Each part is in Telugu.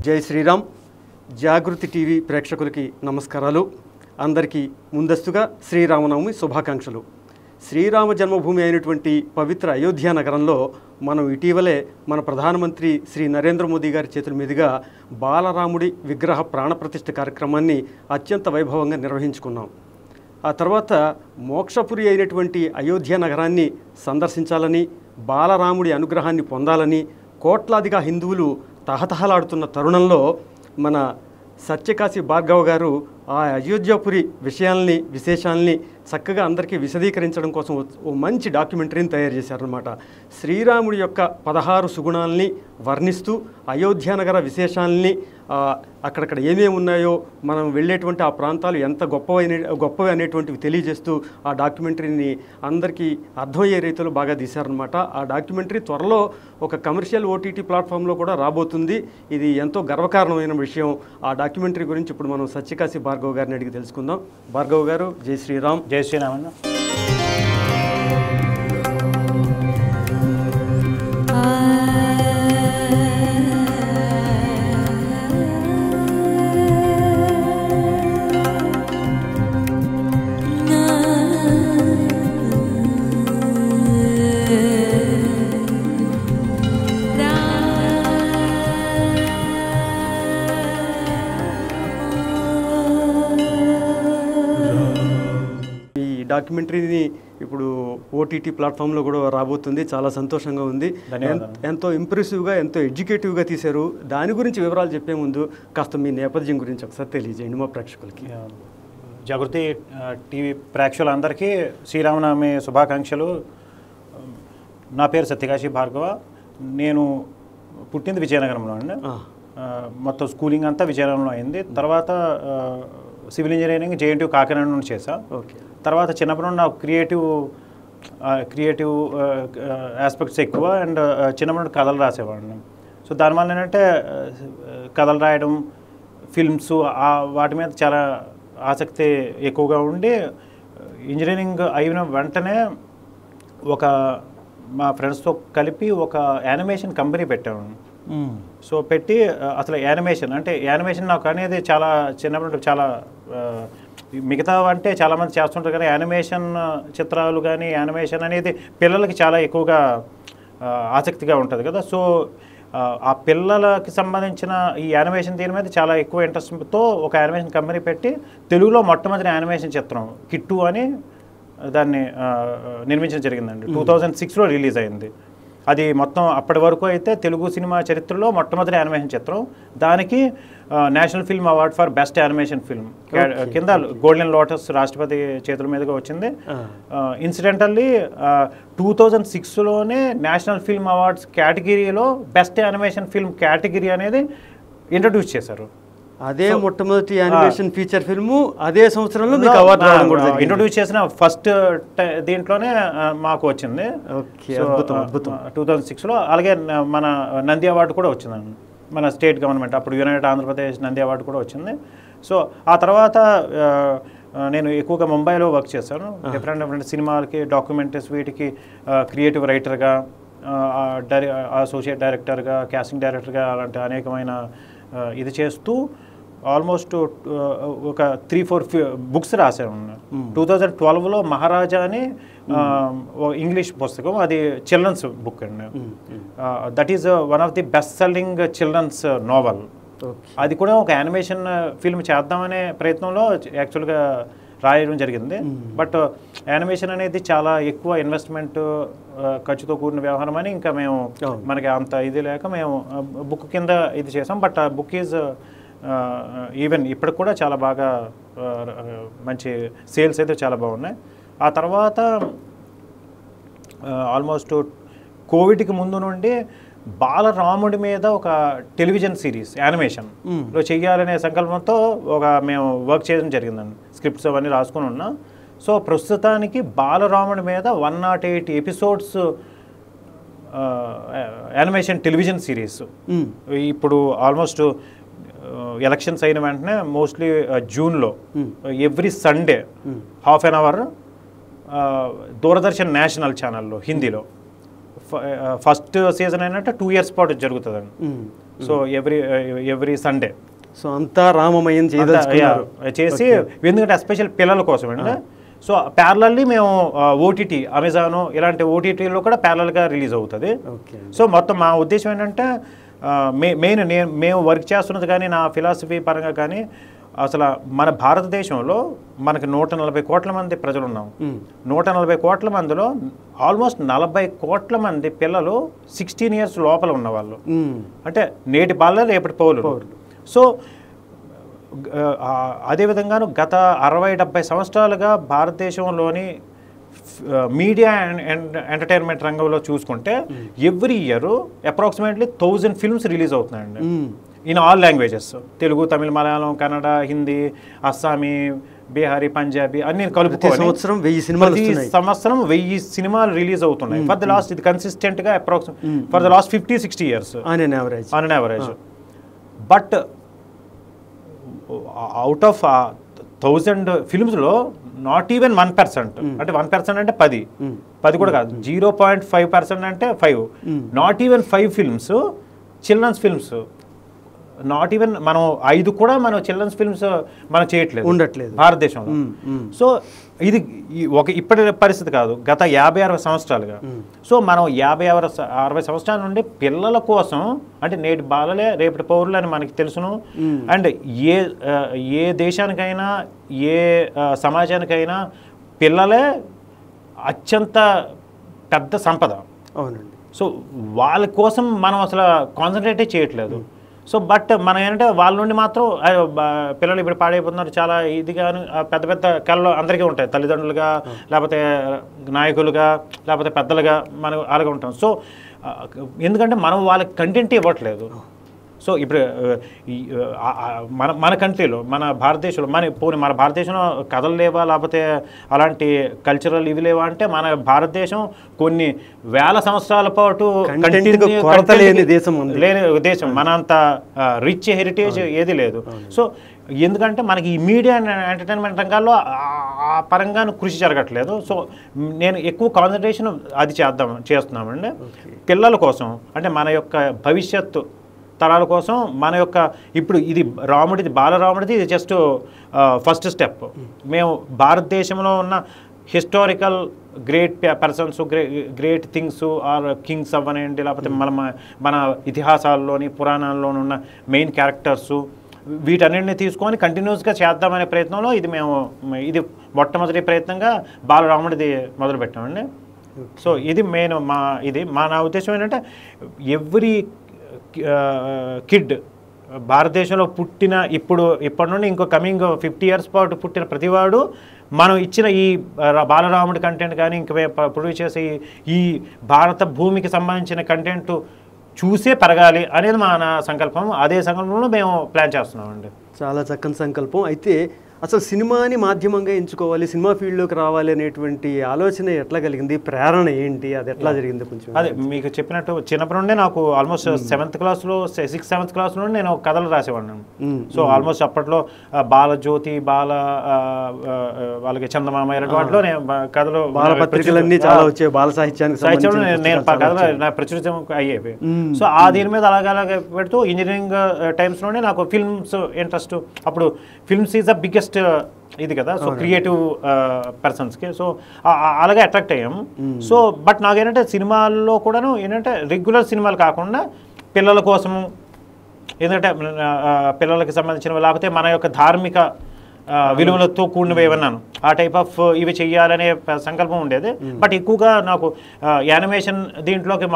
జై శ్రీరామ్. జాగృతి టీవీ ప్రేక్షకులకి నమస్కారాలు. అందరికీ ముందస్తుగా శ్రీరామనవమి శుభాకాంక్షలు. శ్రీరామ జన్మభూమి అయినటువంటి పవిత్ర అయోధ్య నగరంలో మనం ఇటీవలే మన ప్రధానమంత్రి శ్రీ నరేంద్ర మోదీ గారి చేతుల మీదుగా బాలరాముడి విగ్రహ ప్రాణప్రతిష్ఠ కార్యక్రమాన్ని అత్యంత వైభవంగా నిర్వహించుకున్నాం. ఆ తర్వాత మోక్షపురి అయినటువంటి అయోధ్య నగరాన్ని సందర్శించాలని, బాలరాముడి అనుగ్రహాన్ని పొందాలని కోట్లాదిగా హిందువులు తహతహలాడుతున్న తరుణంలో మన సత్యకాశి భార్గవ్ గారు ఆ అయోధ్యపురి విశేషాలని చక్కగా అందరికీ విశదీకరించడం కోసం ఓ మంచి డాక్యుమెంటరీని తయారు చేశారనమాట. శ్రీరాముడి యొక్క 16 సుగుణాలని వర్ణిస్తూ అయోధ్యానగర విశేషాలని, అక్కడక్కడ ఏమేమి ఉన్నాయో, మనం వెళ్ళేటువంటి ఆ ప్రాంతాలు ఎంత గొప్పవి అనేటువంటివి తెలియజేస్తూ ఆ డాక్యుమెంటరీని అందరికీ అర్థమయ్యే రీతిలో బాగా తీశారనమాట. ఆ డాక్యుమెంటరీ త్వరలో ఒక కమర్షియల్ ఓటీటీ ప్లాట్ఫామ్లో కూడా రాబోతుంది. ఇది ఎంతో గర్వకారణమైన విషయం. ఆ డాక్యుమెంటరీ గురించి ఇప్పుడు మనం సత్యకాశి భార్గవ్ గారిని అడిగి తెలుసుకుందాం. భార్గవ్ గారు, జై శ్రీరామ్. జై శ్రీరామ్ అన్న. డాక్యుమెంటరీని ఇప్పుడు ఓటీటీ ప్లాట్ఫామ్లో కూడా రాబోతుంది. చాలా సంతోషంగా ఉంది. ఎంతో ఇంప్రెసివ్గా, ఎంతో ఎడ్యుకేటివ్గా తీశారు. దాని గురించి వివరాలు చెప్పే ముందు కాస్త మీ నేపథ్యం గురించి ఒకసారి తెలియజేయండి మా ప్రేక్షకులకి. జాగృతి టీవీ ప్రేక్షకులందరికీ శ్రీరామనవమి శుభాకాంక్షలు. నా పేరు సత్యకాశి భార్గవ. నేను పుట్టింది విజయనగరంలో అండి. మొత్తం స్కూలింగ్ అంతా విజయనగరంలో అయింది. తర్వాత సివిల్ ఇంజనీరింగ్ జేఎన్టీయూ కాకినాడ నుండి చేశా. ఓకే. తర్వాత చిన్నప్పటి నుండి నాకు క్రియేటివ్ ఆస్పెక్ట్స్ ఎక్కువ. అండ్ చిన్నప్పటి నుండి కథలు రాసేవాడిని. సో దానివల్ల ఏంటంటే కథలు రాయడం, ఫిల్మ్స్ వాటి మీద చాలా ఆసక్తి ఎక్కువగా ఉండి, ఇంజనీరింగ్ అయిన వెంటనే మా ఫ్రెండ్స్తో కలిపి ఒక యానిమేషన్ కంపెనీ పెట్టాము. సో పెట్టి అసలు యానిమేషన్ నాకు అనేది చాలా చిన్నప్పుడు చాలా మిగతా అంటే చాలామంది చేస్తుంటారు, కానీ యానిమేషన్ చిత్రాలు కానీ యానిమేషన్ అనేది పిల్లలకి చాలా ఎక్కువగా ఆసక్తిగా ఉంటుంది కదా. సో ఆ పిల్లలకి సంబంధించిన ఈ యానిమేషన్ దీని మీద చాలా ఎక్కువ ఇంట్రెస్ట్తో ఒక యానిమేషన్ కంపెనీ పెట్టి తెలుగులో మొట్టమొదటి యానిమేషన్ చిత్రం కిట్టు అని దాన్ని నిర్మించడం జరిగిందండి. 2006లో రిలీజ్ అయింది. అది మొత్తం అప్పటి వరకు అయితే తెలుగు సినిమా చరిత్రలో మొట్టమొదటి యానిమేషన్ చిత్రం. దానికి national film award for best animation film కింద గోల్డెన్ లోటస్ రాష్ట్రపతి చేతుల మీదుగా వచ్చింది. ఇన్సిడెంటల్లీ 2006లోనే నేషనల్ ఫిల్మ్ అవార్డ్స్ కేటగిరీలో బెస్ట్ యానిమేషన్ ఫిల్మ్ కేటగిరీ అనేది ఇంట్రడ్యూస్ చేశారు. అదే మొట్టమొదటి యానిమేషన్ ఫీచర్ ఫిల్ము అదే సంవత్సరంలో మీకు అవార్డు రావడం కూడా ఇంట్రొడ్యూస్ చేసిన ఫస్ట్ దీంట్లోనే మాకు వచ్చింది. 2006లో. అలాగే మన నంది అవార్డు కూడా వచ్చిందండి, మన స్టేట్ గవర్నమెంట్, అప్పుడు యునైటెడ్ ఆంధ్రప్రదేశ్ నంది అవార్డు కూడా వచ్చింది. సో ఆ తర్వాత నేను ఎక్కువగా ముంబైలో వర్క్ చేశాను. డిఫరెంట్ సినిమాలకి, డాక్యుమెంటరీస్, వీటికి క్రియేటివ్ రైటర్గా, అసోసియేట్ డైరెక్టర్గా, కాస్టింగ్ డైరెక్టర్గా అలాంటి అనేకమైన ఇది చేస్తూ ఆల్మోస్ట్ ఒక 3-4 బుక్స్ రాశాను. 2012లో మహారాజా అని ఇంగ్లీష్ పుస్తకం, అది చిల్డ్రన్స్ బుక్ అండి. That is one of the best selling children's novel. అది కూడా ఒక యానిమేషన్ ఫిల్మ్ చేద్దామనే ప్రయత్నంలో యాక్చువల్గా రాయడం జరిగింది. బట్ యానిమేషన్ అనేది చాలా ఎక్కువ ఇన్వెస్ట్మెంట్, ఖర్చుతో కూడిన వ్యవహారం అని ఇంకా మనకి అంత ఇది లేక మేము బుక్ కింద ఇది చేసాం. బట్ ఆ బుక్ ఈజ్ ఈవెన్ ఇప్పటికి కూడా చాలా బాగా మంచి సేల్స్ అయితే చాలా బాగున్నాయి. ఆ తర్వాత ఆల్మోస్ట్ కోవిడ్కి ముందు నుండి బాలరాముడి మీద ఒక టెలివిజన్ సిరీస్ యానిమేషన్లో చెయ్యాలనే సంకల్పంతో మేము వర్క్ చేయడం జరిగిందండి. స్క్రిప్ట్స్ అవన్నీ రాసుకొని ఉన్నాం. సో ప్రస్తుతానికి బాలరాముడి మీద 108 ఎపిసోడ్స్ యానిమేషన్ టెలివిజన్ సిరీస్ ఇప్పుడు ఆల్మోస్ట్ ఎలక్షన్స్ అయిన వెంటనే మోస్ట్లీ జూన్లో every Sunday half an hour Doordarshan national ఛానల్లో హిందీలో ఫస్ట్ సీజన్ అయినట్టు 2 years పాటు జరుగుతుందండి. So every Sunday. సో అంతా రామమయం చేయదలుచుకున్నారు. చేసి ఎందుకంటే ఎస్పెషల్ పిల్లల కోసం అండి. సో ప్యారలల్లీ మేము ఓటీటీ అమెజాన్ ఇలాంటి ఓటీటీలో కూడా ప్యారలల్గా రిలీజ్ అవుతుంది. సో మొత్తం మా ఉద్దేశం ఏంటంటే మెయిన్ మేము వర్క్ చేస్తున్నది కానీ నా ఫిలాసఫీ పరంగా కానీ అసలు మన భారతదేశంలో మనకి 140 కోట్ల మంది ప్రజలు ఉన్నాం. 140 కోట్ల మందిలో ఆల్మోస్ట్ 40 కోట్ల మంది పిల్లలు 16 ఇయర్స్ లోపల ఉన్నవాళ్ళు, అంటే నేటి బాలలు రేపటి పౌరులు. సో అదేవిధంగాను గత 60-70 సంవత్సరాలుగా భారతదేశంలోని మీడియా అండ్ ఎంటర్టైన్మెంట్ రంగంలో చూసుకుంటే every year approximately 1000 films release అవుతున్నాయండి in all languages. Telugu, Tamil, Malayalam, Kannada, Hindi, Assamese, Bihari, Punjabi అన్ని కలుపుకొని సంవత్సరం 1000 సినిమాలు రిలీజ్ అవుతున్నాయి. ఫర్ ద లాస్ట్ ఇది కన్సిస్టెంట్గా for the last 50-60 years on an average. But out of 1000 ఫిల్మ్స్లో నాట్ ఈవెన్ 1%, అంటే 1% అంటే 10 కూడా కాదు, 0.5% అంటే 5, not even 5 films children's films. Not even మనం 5 కూడా మనం చిల్డ్రన్స్ ఫిల్మ్స్ మనం చేయట్లేదు భారతదేశంలో. సో ఇది ఇప్పటి పరిస్థితి కాదు, గత 50-60 సంవత్సరాలుగా. సో మనం 50-60 సంవత్సరాల నుండి పిల్లల కోసం, అంటే నేటి బాలలే రేపటి పౌరులు అని మనకి తెలుసును. అండ్ ఏ దేశానికైనా ఏ సమాజానికైనా పిల్లలే అత్యంత పెద్ద సంపద. అవునండి. సో వాళ్ళ కోసం మనం అసలు కాన్సన్ట్రేటే చేయట్లేదు. సో బట్ మనం ఏంటంటే వాళ్ళ నుండి మాత్రం పిల్లలు ఇప్పుడు పాడైపోతున్నారు చాలా ఇదిగాను, పెద్ద పెద్ద కళలు అందరికీ ఉంటాయి, తల్లిదండ్రులుగా లేకపోతే నాయకులుగా లేకపోతే పెద్దలుగా మనం అలాగే ఉంటాం. సో ఎందుకంటే మనం వాళ్ళకి కంటెంట్ ఇవ్వట్లేదు. సో ఇప్పుడు మన కంట్రీలో, మన భారతదేశంలో మన భారతదేశంలో కథలు లేవా లేకపోతే అలాంటి కల్చరల్ ఇవి లేవా అంటే మన భారతదేశం కొన్ని వేల సంవత్సరాల పాటు లేని దేశం, మన అంత రిచ్ హెరిటేజ్ ఏది లేదు. సో ఎందుకంటే మనకి ఈ మీడియా అండ్ ఎంటర్టైన్మెంట్ రంగాల్లో ఆ పరంగా కృషి జరగట్లేదు. సో నేను ఎక్కువ కాన్సన్ట్రేషన్ అది చేస్తున్నామండి పిల్లల కోసం, అంటే మన యొక్క భవిష్యత్తు తరాల కోసం. మన యొక్క ఇప్పుడు ఇది బాలరాముడిది ఇది జస్ట్ ఫస్ట్ స్టెప్. మేము భారతదేశంలో ఉన్న historical great persons, great things or kings అవ్వనండి, లేకపోతే మన ఇతిహాసాల్లోని పురాణాల్లోని ఉన్న మెయిన్ క్యారెక్టర్సు వీటన్నింటినీ తీసుకొని కంటిన్యూస్గా చేద్దామనే ప్రయత్నంలో ఇది మొట్టమొదటి ప్రయత్నంగా బాలరాముడిది మొదలుపెట్టామండి. సో ఇది మెయిన్ నా ఉద్దేశం ఏంటంటే ఎవ్రీ కిడ్ భారతదేశంలో ఇప్పటి నుండి ఇంకో కమింగ్ 50 ఇయర్స్ పాటు పుట్టిన ప్రతివాడు మనం ఇచ్చిన ఈ బాలరాముడి కంటెంట్ కానీ ఇంక ప్రొడ్యూస్ చేసే ఈ భారత భూమికి సంబంధించిన కంటెంట్ చూసే పెరగాలి అనేది మన సంకల్పం. అదే సంకల్పంలో మేము ప్లాన్ చేస్తున్నామండి. చాలా చక్కని సంకల్పం. అయితే అసలు సినిమాని మాధ్యమంగా ఎంచుకోవాలి, సినిమా ఫీల్డ్లోకి రావాలి అనేటువంటి ఆలోచన ఎట్లా కలిగింది, ప్రేరణ ఏంటి, అది ఎట్లా జరిగింది కొంచెం? అదే మీకు చెప్పినట్టు చిన్నప్పటి నుండే నాకు ఆల్మోస్ట్ 7th క్లాస్లో 6th 7th క్లాస్ నుండి నేను కథలు రాసేవాడిని. సో ఆల్మోస్ట్ అప్పట్లో బాలజ్యోతి, వాళ్ళకి చందమామ ఇలాంటి వాటిలో నేను కథలు, బాలపత్రికలన్నీ చాలా వచ్చాయి, బాల సాహిత్యానికి నేను కథలు నా ప్రచురితం అయ్యేవి. సో ఆ దీని మీద అలాగే పెడుతూ ఇంజనీరింగ్ టైమ్స్లోనే నాకు ఫిల్మ్స్ ఇంట్రెస్ట్. అప్పుడు ఫిల్మ్స్ ఈజ్ ద బిగ్గెస్ట్ ఇది కదా, సో క్రియేటివ్ పర్సన్స్కి. సో అలాగే అట్రాక్ట్ అయ్యాం. సో బట్ నాకేంటంటే సినిమాల్లో కూడాను ఏంటంటే రెగ్యులర్ సినిమాలు కాకుండా పిల్లల కోసము, ఎందుకంటే పిల్లలకి సంబంధించిన లేకపోతే మన యొక్క ధార్మిక విలువలతో కూడినవి ఏమన్నాను ఆ టైప్ ఆఫ్ ఇవి చెయ్యాలనే సంకల్పం ఉండేది. బట్ ఎక్కువగా నాకు యానిమేషన్ దీంట్లోకి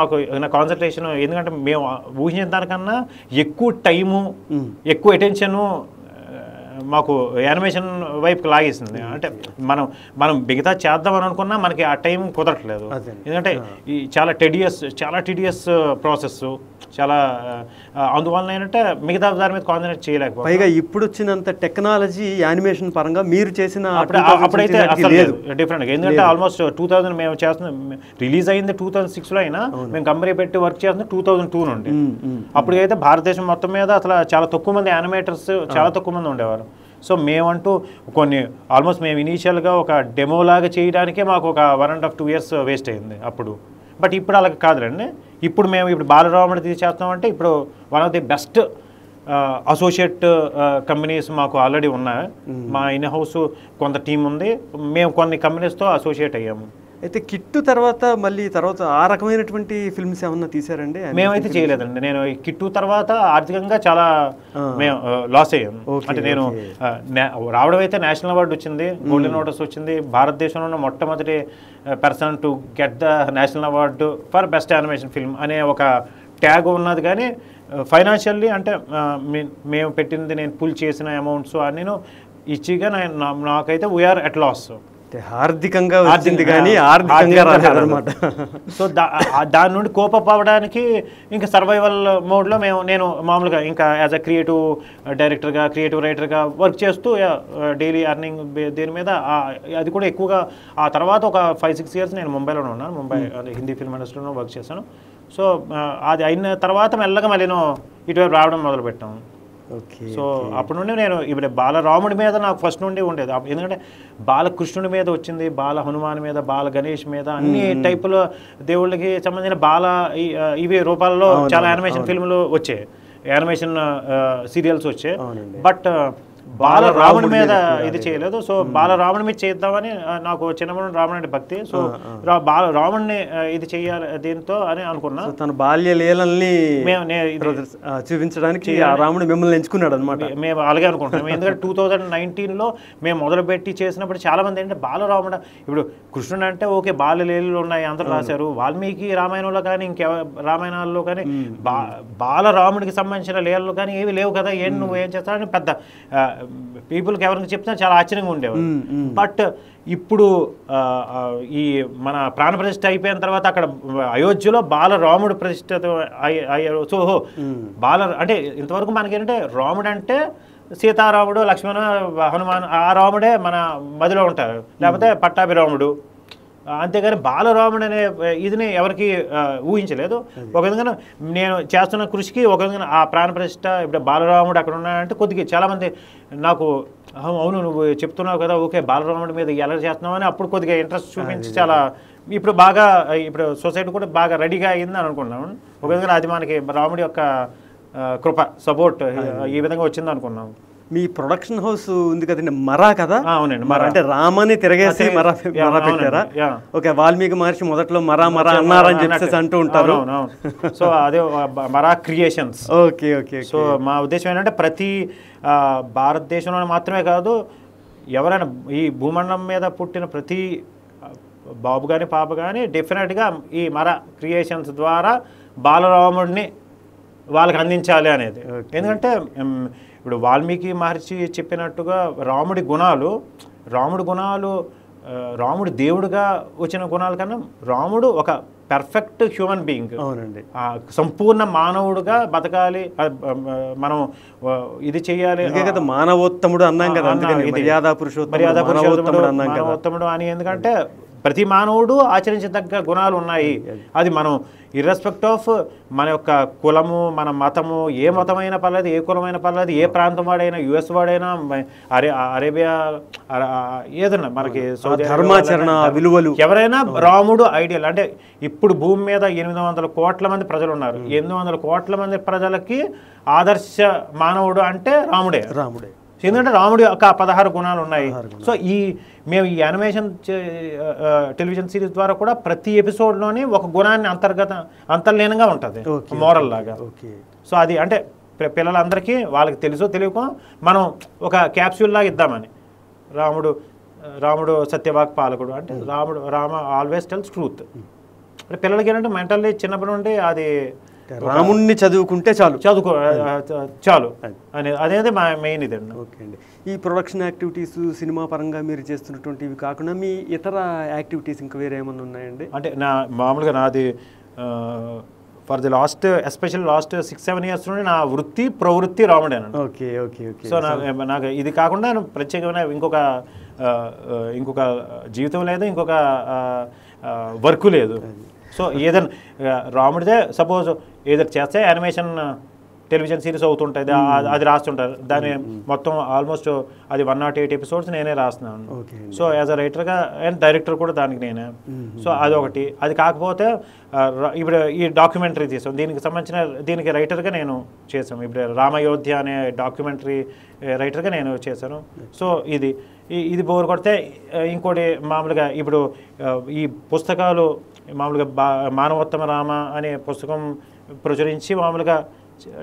నా కాన్సన్ట్రేషన్, ఎందుకంటే మేము ఊహించిన దానికన్నా ఎక్కువ టైము ఎక్కువ అటెన్షను మాకు యానిమేషన్ వైపుకి లాగేసింది. అంటే మనం మిగతా చేద్దామని అనుకున్నా మనకి ఆ టైం కుదరట్లేదు. ఎందుకంటే ఈ చాలా టిడియస్ ప్రాసెస్, చాలా అందువలన ఏంటంటే మిగతా దాని మీద కాన్సన్ట్రేట్ చేయలేకపోతే. పైగా ఇప్పుడు వచ్చినంత టెక్నాలజీ యానిమేషన్ పరంగా మీరు చేసిన అప్పుడైతే అసలు డిఫరెంట్గా, ఎందుకంటే ఆల్మోస్ట్ 2000 మేము చేస్తున్న రిలీజ్ అయింది 2006లో అయినా మేము కంపెనీ పెట్టి వర్క్ చేస్తుంది 2002 నుండి. అప్పటికైతే భారతదేశం మొత్తం మీద అసలు చాలా తక్కువ మంది యానిమేటర్స్, చాలా తక్కువ మంది ఉండేవారు. సో మేమంటూ ఆల్మోస్ట్ మేము ఇనీషియల్గా ఒక డెమో లాగా చేయడానికే మాకు ఒక 1.5-2 ఇయర్స్ వేస్ట్ అయింది. అప్పుడు బట్ ఇప్పుడు అలాగ కాదులండి. ఇప్పుడు మేము ఇప్పుడు బాలరాముడు తీసేస్తామంటే ఇప్పుడు one of the best associate companies మాకు ఆల్రెడీ ఉన్నాయి. మా ఇన్ హౌస్ కొంత టీం ఉంది, మేము కొన్ని కంపెనీస్తో అసోసియేట్ అయ్యాము. అయితే కిట్టు తర్వాత మళ్ళీ తర్వాత ఆ రకమైనటువంటి ఫిల్మ్స్ ఏమన్నా తీసారండి? మేమైతే చేయలేదండి. నేను కిట్టు తర్వాత ఆర్థికంగా చాలా మేము లాస్ అయ్యాము. అంటే నేను రావడం అయితే నేషనల్ అవార్డు వచ్చింది, గోల్డెన్ నోటీస్ వచ్చింది, భారతదేశంలో మొట్టమొదటి person to get the national award for best animation film అనే ఒక ట్యాగ్ ఉన్నది. కానీ ఫైనాన్షియల్లీ అంటే మేము పెట్టింది, నేను పుల్ చేసిన అమౌంట్స్ అన్నీ ఇచ్చిగా నాకైతే వీఆర్ అట్ లాస్. ఆర్థికంగా వచ్చింది కానీ ఆర్థికంగా రాదనమాట. సో దాని నుండి కోపప్ అవ్వడానికి ఇంకా సర్వైవల్ మోడ్లో నేను మామూలుగా ఇంకా యాజ్ అ క్రియేటివ్ డైరెక్టర్గా, క్రియేటివ్ రైటర్గా వర్క్ చేస్తూ డైలీ అర్నింగ్ దీని మీద, అది కూడా ఎక్కువగా. ఆ తర్వాత ఒక 5-6 years నేను ముంబైలోనే ఉన్నాను. ముంబై హిందీ ఫిల్మ్ ఇండస్ట్రీలో వర్క్ చేశాను. సో అది అయిన తర్వాత మెల్లగా మళ్ళీ ఇటువైపు రావడం మొదలుపెట్టాము. సో అప్పటి నుండి నేను ఇప్పుడు బాలరాముడి మీద నాకు ఫస్ట్ నుండి ఉండేది. ఎందుకంటే బాలకృష్ణుడి మీద వచ్చింది, బాల హనుమాన్ మీద, బాల గణేష్ మీద, అన్ని టైపుల దేవుళ్ళకి సంబంధించిన ఇవి రూపాల్లో చాలా యానిమేషన్ ఫిల్మ్లు వచ్చాయి, యానిమేషన్ సీరియల్స్ వచ్చాయి. బట్ బాలరాముడి మీద ఇది చేయలేదు. సో బాలరాముడి మీద చేద్దామని నాకు చిన్నప్పుడు రాముడి భక్తి. సో రాముడిని ఇది చెయ్యాలి దీంతో అని అనుకున్నా. తన బాల్య లీలల్ని చూపించడానికి రాముడు మిమ్మల్ని ఎంచుకున్నాడు అనమాట. మేము అలాగే అనుకుంటున్నాం. ఎందుకంటే 2019లో మేము మొదలుపెట్టి చేసినప్పుడు చాలా మంది ఏంటంటే బాలరాముడు, ఇప్పుడు కృష్ణుడు అంటే ఓకే బాల్య లీలలు ఉన్నాయి అందరూ రాశారు, వాల్మీకి రామాయణంలో కానీ ఇంకే రామాయణాల్లో కానీ బాలరాముడికి సంబంధించిన లీలలు కానీ ఏవి లేవు కదా, నువ్వు ఏం చేస్తావని పెద్ద పీపుల్కి ఎవరికి చెప్తున్నా చాలా ఆశ్చర్యంగా ఉండేవారు. బట్ ఇప్పుడు ఈ మన ప్రాణ ప్రతిష్ఠ అయిపోయిన తర్వాత అక్కడ అయోధ్యలో బాలరాముడు ప్రతిష్ఠ అయ్యారు. సో అంటే ఇంతవరకు మనకేంటంటే రాముడు అంటే సీతారాముడు, లక్ష్మణ, హనుమాన్, ఆ రాముడే మన మదిలో ఉంటారు, లేకపోతే పట్టాభిరాముడు. అంతేగాని బాలరాముడు అనే ఇదిని ఎవరికి ఊహించలేదు. ఒక విధంగా నేను చేస్తున్న కృషికి ఒక విధంగా ఆ ప్రాణ ప్రతిష్ఠ ఇప్పుడు బాలరాముడు అక్కడ ఉన్నాడంటే కొద్దిగా చాలామంది నాకు అవును నువ్వు చెప్తున్నావు కదా, ఓకే బాలరాముడి మీద ఎలా చేస్తున్నావు అని అప్పుడు కొద్దిగా ఇంట్రెస్ట్ చూపించి చాలా ఇప్పుడు బాగా ఇప్పుడు సొసైటీ కూడా బాగా రెడీగా అయిందని అనుకున్నాము. ఒక విధంగా అది మనకి రాముడి యొక్క కృప సపోర్ట్ ఈ విధంగా వచ్చింది అనుకున్నాము. మీ ప్రొడక్షన్ హౌస్ ఉంది కదండి, మరా కదా? అవునండి, అంటే రామని తిరగేసి మరా పెట్టారా? ఓకే, వాల్మీకి మహర్షి మొదట్లో మరా అన్నారని చెప్పేసి అంటూ ఉంటారు. సో అదే మరా క్రియేషన్స్. Okay okay. సో మా ఉద్దేశం ఏంటంటే ప్రతి భారతదేశంలో మాత్రమే కాదు, ఎవరైనా ఈ భూమండలం మీద పుట్టిన ప్రతి బాబు కానీ పాప కానీ డెఫినెట్గా ఈ మరా క్రియేషన్స్ ద్వారా బాలరాముడిని వాళ్ళకి అందించాలి అనేది. ఎందుకంటే ఇప్పుడు వాల్మీకి మహర్షి చెప్పినట్టుగా రాముడి గుణాలు రాముడు దేవుడిగా వచ్చిన గుణాల కన్నా రాముడు ఒక పర్ఫెక్ట్ హ్యూమన్ బీయింగ్, సంపూర్ణ మానవుడుగా బతకాలి, మనం ఇది చెయ్యాలి. మానవోత్తముడు అన్నాం కదా, మర్యాద పురుషోత్తముడు అని. ఎందుకంటే ప్రతి మానవుడు ఆచరించదగ్గ గుణాలు ఉన్నాయి. అది మనం ఇర్రెస్పెక్ట్ ఆఫ్ మన యొక్క కులము, మన మతము, ఏ మతమైన పర్లేదు, ఏ కులమైన పర్లేదు, ఏ ప్రాంతం వాడైనా, US వాడైనా, అరేబియా ఏదన్నా మనకి ధర్మాచరణ విలువలు, ఎవరైనా రాముడు ఐడియల్. అంటే ఇప్పుడు భూమి మీద 800 కోట్ల మంది ప్రజలు ఉన్నారు. 800 కోట్ల మంది ప్రజలకి ఆదర్శ మానవుడు అంటే రాముడే. ఎందుకంటే రాముడి యొక్క 16 గుణాలు ఉన్నాయి. సో మేము ఈ యానిమేషన్ టెలివిజన్ సిరీస్ ద్వారా కూడా ప్రతి ఎపిసోడ్లోని ఒక గుణాన్ని అంతర్లీనంగా ఉంటుంది, మోరల్ లాగా. సో అది అంటే పిల్లలందరికీ వాళ్ళకి తెలుసో తెలియకో మనం ఒక క్యాప్సూల్ లాగా ఇద్దామని. రాముడు సత్యవాక్ పాలకుడు అంటే రామ ఆల్వేస్ టెల్స్ ట్రూత్. అంటే పిల్లలకి ఏంటంటే మెంటల్లీ చిన్నప్పటి నుండి అది రాముణ్ణి చదువుకుంటే చాలు అనేది మా మెయిన్ ఇదండి. ఓకే అండి. ఈ ప్రొడక్షన్ యాక్టివిటీస్ సినిమా పరంగా మీరు చేస్తున్నటువంటివి కాకుండా మీ ఇతర యాక్టివిటీస్ ఇంకా వేరే ఏమన్నా ఉన్నాయండి? అంటే మామూలుగా నాది for the especial last 6-7 years నుండి నా ప్రవృత్తి రాముడేనండి. Okay okay okay. సో నాకు ఇది కాకుండా ప్రత్యేకమైన ఇంకొక జీవితం లేదు, ఇంకొక వర్క్ లేదు. సో ఏదైనా రాముడిదే సపోజ్ ఏదైనా చేస్తే యానిమేషన్ టెలివిజన్ సిరీస్ అవుతుంటుంది, అది రాస్తుంటారు. దాని మొత్తం ఆల్మోస్ట్ అది 108 ఎపిసోడ్స్ నేనే రాస్తున్నాను. సో యాజ్ అ రైటర్గా అండ్ డైరెక్టర్ కూడా దానికి నేనే. సో అదొకటి. అది కాకపోతే ఇప్పుడు ఈ డాక్యుమెంటరీ తీసాం, దీనికి రైటర్గా నేను చేసాను. ఇప్పుడు రామయోధ్య అనే డాక్యుమెంటరీ రైటర్గా నేను చేశాను. సో ఇది బోర్ కొడితే ఇంకోటి మామూలుగా ఇప్పుడు ఈ పుస్తకాలు మామూలుగా మానవోత్తమ రామ అనే పుస్తకం ప్రచురించి మామూలుగా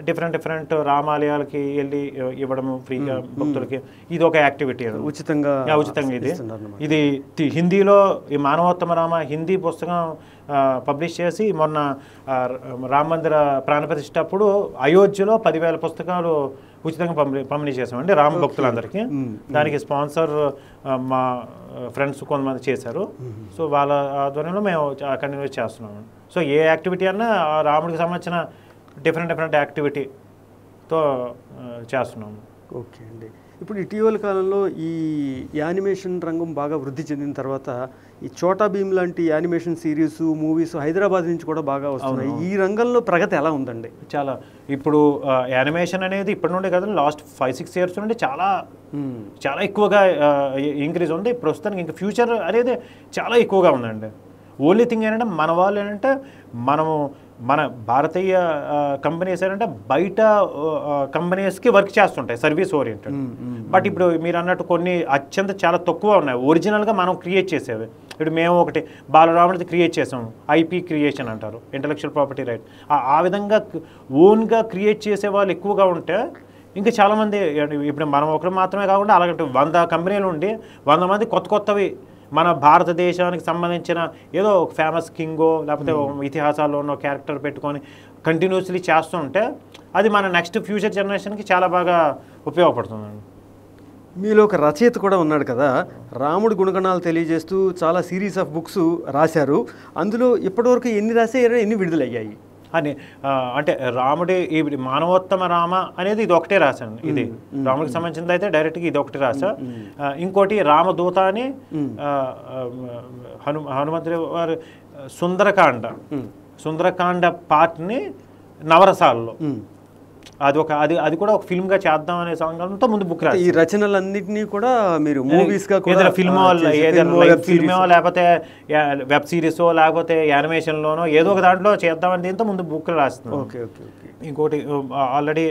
డిఫరెంట్ రామాలయాలకి వెళ్ళి ఇవ్వడము ఫ్రీగా భక్తులకి, ఇది ఒక యాక్టివిటీ. ఉచితంగా ఇది హిందీలో ఈ మానవోత్తమ రామ హిందీ పుస్తకం పబ్లిష్ చేసి మొన్న రామ మందిర ప్రాణప్రతిష్ఠ అప్పుడు అయోధ్యలో 10,000 పుస్తకాలు ఉచితంగా పంపిణీ చేసామండి రామ భక్తులందరికీ. దానికి స్పాన్సర్ మా ఫ్రెండ్స్ కొంతమంది చేశారు. సో వాళ్ళ ఆధ్వర్యంలో మేము కంటిన్యూ చేస్తున్నాము. సో ఏ యాక్టివిటీ అన్నా రాముడికి సంబంధించిన డిఫరెంట్ యాక్టివిటీతో చేస్తున్నాము. ఓకే అండి. ఇప్పుడు ఇటీవల కాలంలో ఈ యానిమేషన్ రంగం బాగా వృద్ధి చెందిన తర్వాత ఈ చోటా భీమ్ లాంటి యానిమేషన్ సిరీస్, మూవీస్ హైదరాబాద్ నుంచి కూడా బాగా వస్తున్నాయి. ఈ రంగంలో ప్రగతి ఎలా ఉందండి? చాలా ఇప్పుడు యానిమేషన్ అనేది ఇప్పటి నుండే కదా, లాస్ట్ 5-6 ఇయర్స్ నుండి చాలా ఎక్కువగా ఇంక్రీజ్ ఉంది. ప్రస్తుతానికి ఇంకా ఫ్యూచర్ అనేది చాలా ఎక్కువగా ఉందండి. ఓన్లీ థింగ్ ఏంటంటే మన వాళ్ళు ఏంటంటే మన భారతీయ కంపెనీస్ ఏంటంటే బయట కంపెనీస్కి వర్క్ చేస్తుంటాయి సర్వీస్ ఓరియంటెడ్. బట్ ఇప్పుడు మీరు అన్నట్టు కొన్ని అత్యంత చాలా తక్కువ ఉన్నాయి ఒరిజినల్గా మనం క్రియేట్ చేసేవి. ఇప్పుడు మేము ఒకటి బాలరాముడిది క్రియేట్ చేసాము, ఐపీ క్రియేషన్ అంటారు, ఇంటలెక్చువల్ ప్రాపర్టీ రైట్. ఆ విధంగా ఓన్గా క్రియేట్ చేసే వాళ్ళు ఎక్కువగా ఉంటే ఇంకా చాలామంది, ఇప్పుడు మనం ఒకరు మాత్రమే కాకుండా అలాగే 100 కంపెనీలు ఉండి 100 మంది కొత్తవి మన భారతదేశానికి సంబంధించిన ఏదో ఒక ఫేమస్ కింగో లేకపోతే ఇతిహాసాల్లో ఉన్న క్యారెక్టర్ పెట్టుకొని కంటిన్యూస్లీ చేస్తుంటే అది మన నెక్స్ట్ ఫ్యూచర్ జనరేషన్కి చాలా బాగా ఉపయోగపడుతుందండి. మీలో ఒక రచయిత కూడా ఉన్నాడు కదా, రాముడి గుణగణాలు తెలియజేస్తూ చాలా సిరీస్ ఆఫ్ బుక్స్ రాశారు. అందులో ఇప్పటివరకు ఎన్ని రాశారు, ఎన్ని విడుదలయ్యాయి అని అంటే రాముడి ఈ మానవోత్తమ రామ అనేది ఇది ఒకటే రాశాను. ఇది రాముడికి సంబంధించింది అయితే డైరెక్ట్గా ఇది ఒకటి రాసా. ఇంకోటి రామదూత అని హనుమంతుడి వారి సుందరకాండ పార్ట్ని నవరసాలలో అది కూడా ఒక ఫిల్మ్ గా చేద్దాం అనే సంకల్పంతో ముందు బుక్ రాసి, ఈ రచనలన్నింటినీ కూడా మీరు మూవీస్ గా కూడా ఫిల్మో లేకపోతే వెబ్ సిరీసో లేకపోతే యానిమేషన్ లోనో ఏదో ఒక దాంట్లో చేద్దామని దీంతో ముందు బుక్ రాస్తున్నాం. ఇంకోటి ఆల్రెడీ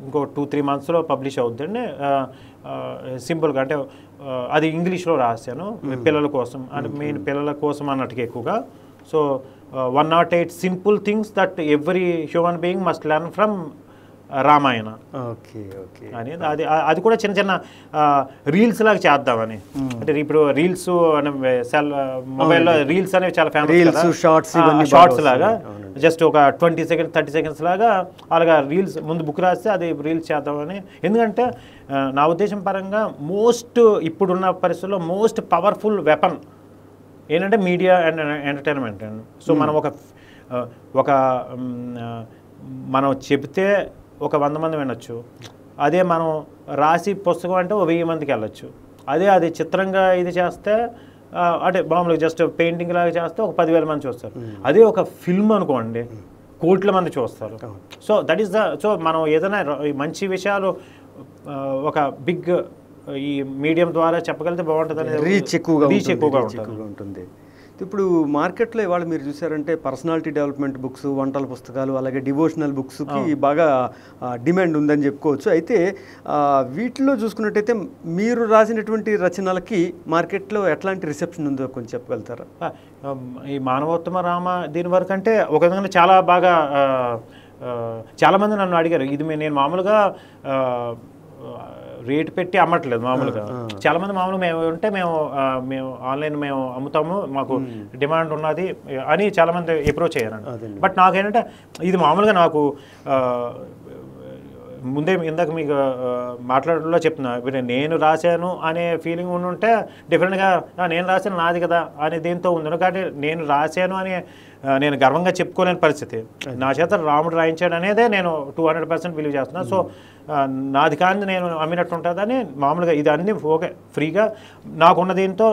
ఇంకో 2-3 monthsలో పబ్లిష్ అవుతుందండి. సింపుల్గా అంటే అది ఇంగ్లీష్లో రాశాను పిల్లల కోసం, అంటే మెయిన్ పిల్లల కోసం అన్నట్టుగా ఎక్కువగా. So 108 simple things that every human being must learn from Ramayana అనేది అది కూడా చిన్న రీల్స్ లాగా చేద్దామని. అంటే ఇప్పుడు రీల్స్ మొబైల్లో రీల్స్ అనేవి చాలా ఫేమస్, షార్ట్స్ లాగా జస్ట్ ఒక 20 seconds 30 seconds లాగా అలాగా రీల్స్ ముందు బుక్ రాస్తే అది రీల్స్ చేద్దామని. ఎందుకంటే నా ఉద్దేశం పరంగా ఇప్పుడున్న పరిస్థితుల్లో మోస్ట్ పవర్ఫుల్ వెపన్ ఏంటంటే మీడియా అండ్ ఎంటర్టైన్మెంట్. సో మనం మనం చెబితే ఒక 100 మంది వినొచ్చు, అదే మనం రాసి పుస్తకం అంటే 1000 మందికి వెళ్ళొచ్చు. అది చిత్రంగా ఇది చేస్తే అంటే మామూలుగా జస్ట్ పెయింటింగ్ లాగా చేస్తే ఒక 10,000 మంది చూస్తారు. అదే ఒక ఫిల్మ్ అనుకోండి కోట్ల మంది చూస్తారు. సో దట్ ఈస్ సో మనం ఏదైనా మంచి విషయాలు ఒక బిగ్ ఈ మీడియం ద్వారా చెప్పగలిగితే బాగుంటుంది అనేది రీచ్ ఎక్కువగా ఉంటుంది. ఇప్పుడు మార్కెట్లో ఇవాళ మీరు చూసారంటే పర్సనాలిటీ డెవలప్మెంట్ బుక్స్, వంటల పుస్తకాలు, అలాగే డివోషనల్ బుక్స్కి బాగా డిమాండ్ ఉందని చెప్పుకోవచ్చు. అయితే వీటిలో చూసుకున్నట్టయితే మీరు రాసినటువంటి రచనలకి మార్కెట్లో ఎట్లాంటి రిసెప్షన్ ఉందో కొంచెం చెప్పగలుగుతారా? ఈ మానవోత్తమ రామ దీని వరకు అంటే ఒక విధంగా చాలా బాగా చాలామంది నన్ను అడిగారు. ఇది నేను మామూలుగా రేట్ పెట్టి అమ్మట్లేదు. మామూలుగా చాలామంది మామూలుగా మేము ఆన్లైన్ మేము అమ్ముతాము, మాకు డిమాండ్ ఉన్నది అని చాలామంది అప్రోచ్ అయ్యారండి. బట్ నాకేంటంటే ఇది మామూలుగా నాకు ముందే ఇందాక మీకు మాట్లాడడంలో చెప్తున్నా, నేను రాశాను అనే ఫీలింగ్ ఉంటే డిఫరెంట్గా నేను రాశాను నాది కదా అనే దీంతో ఉంది. కానీ నేను రాశాను అని నేను గర్వంగా చెప్పుకోలేని పరిస్థితి. నా చేత రాముడు రాయించాడు అనేదే నేను 200% బిలీవ్ చేస్తున్నాను. సో నాది కానీ నేను అమ్మినట్టు ఉంటుందని మామూలుగా ఇది అన్నీ ఓకే ఫ్రీగా నాకున్న దీంతో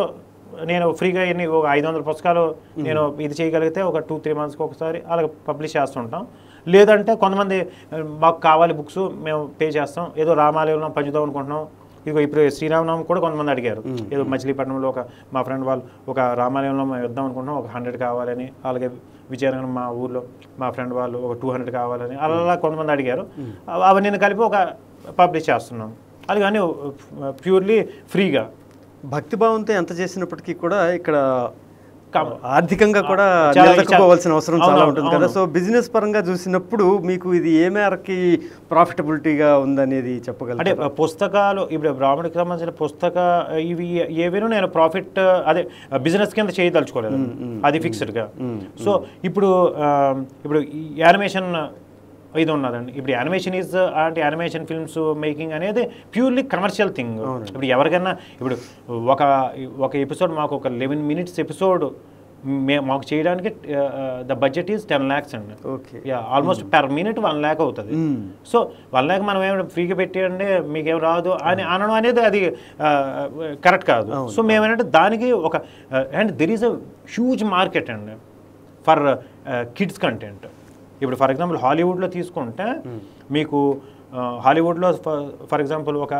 నేను ఫ్రీగా ఒక 500 పుస్తకాలు నేను ఇది చేయగలిగితే ఒక 2-3 monthsకి ఒకసారి అలా పబ్లిష్ చేస్తుంటాం. లేదంటే కొంతమంది మాకు కావాలి బుక్స్ మేము పే చేస్తాం, ఏదో రామాలయంలో పంచుదాం అనుకుంటున్నాం. ఇదిగో ఇప్పుడు శ్రీరామనవమి కూడా కొంతమంది అడిగారు, ఏదో మచిలీపట్నంలో మా ఫ్రెండ్ వాళ్ళు ఒక రామాలయంలో మేము ఇద్దాం అనుకుంటున్నాం, ఒక 100 కావాలని. అలాగే విజయనగరం మా ఊర్లో మా ఫ్రెండ్ వాళ్ళు ఒక 200 కావాలని అలా కొంతమంది అడిగారు. అవన్నీ కలిపి ఒక పబ్లిష్ చేస్తున్నాం. అది కానీ ప్యూర్లీ ఫ్రీగా. భక్తిభావంతో ఎంత చేసినప్పటికీ కూడా ఇక్కడ ఆర్థికంగా కూడా నిలదొక్కుకోవాల్సిన అవసరం చాలా ఉంటుంది కదా. సో బిజినెస్ పరంగా చూసినప్పుడు మీకు ఇది ఏ మేరకి ప్రాఫిటబిలిటీగా ఉందనేది చెప్పగలరు? అంటే పుస్తకాలు ఇప్పుడు బ్రాహ్మణికి సంబంధించిన ఇవి ఏవైనా నేను ప్రాఫిట్ అదే బిజినెస్ కింద చేయదలుచుకోలేదు, అది ఫిక్స్డ్గా. సో ఇప్పుడు యానిమేషన్ ఇది ఉన్నదండి. ఇప్పుడు యానిమేషన్ అంటే యానిమేషన్ ఫిల్మ్స్ మేకింగ్ అనేది ప్యూర్లీ కమర్షియల్ థింగ్. ఇప్పుడు ఎవరికైనా ఇప్పుడు ఒక ఎపిసోడ్ మాకు ఒక 11 minutes ఎపిసోడ్ మాకు చేయడానికి ద బడ్జెట్ ఈజ్ 10 lakhs అండి. ఆల్మోస్ట్ per minute 1 lakh అవుతుంది. సో 1 lakh మనం ఏమైనా ఫ్రీగా పెట్టేయండి మీకేం రాదు అని అనడం అనేది అది కరెక్ట్ కాదు. సో మేమేంటంటే దానికి and there is a huge market అండి ఫర్ కిడ్స్ కంటెంట్. ఇప్పుడు ఫర్ ఎగ్జాంపుల్ హాలీవుడ్లో తీసుకుంటే మీకు హాలీవుడ్లో ఫర్ ఎగ్జాంపుల్ ఒక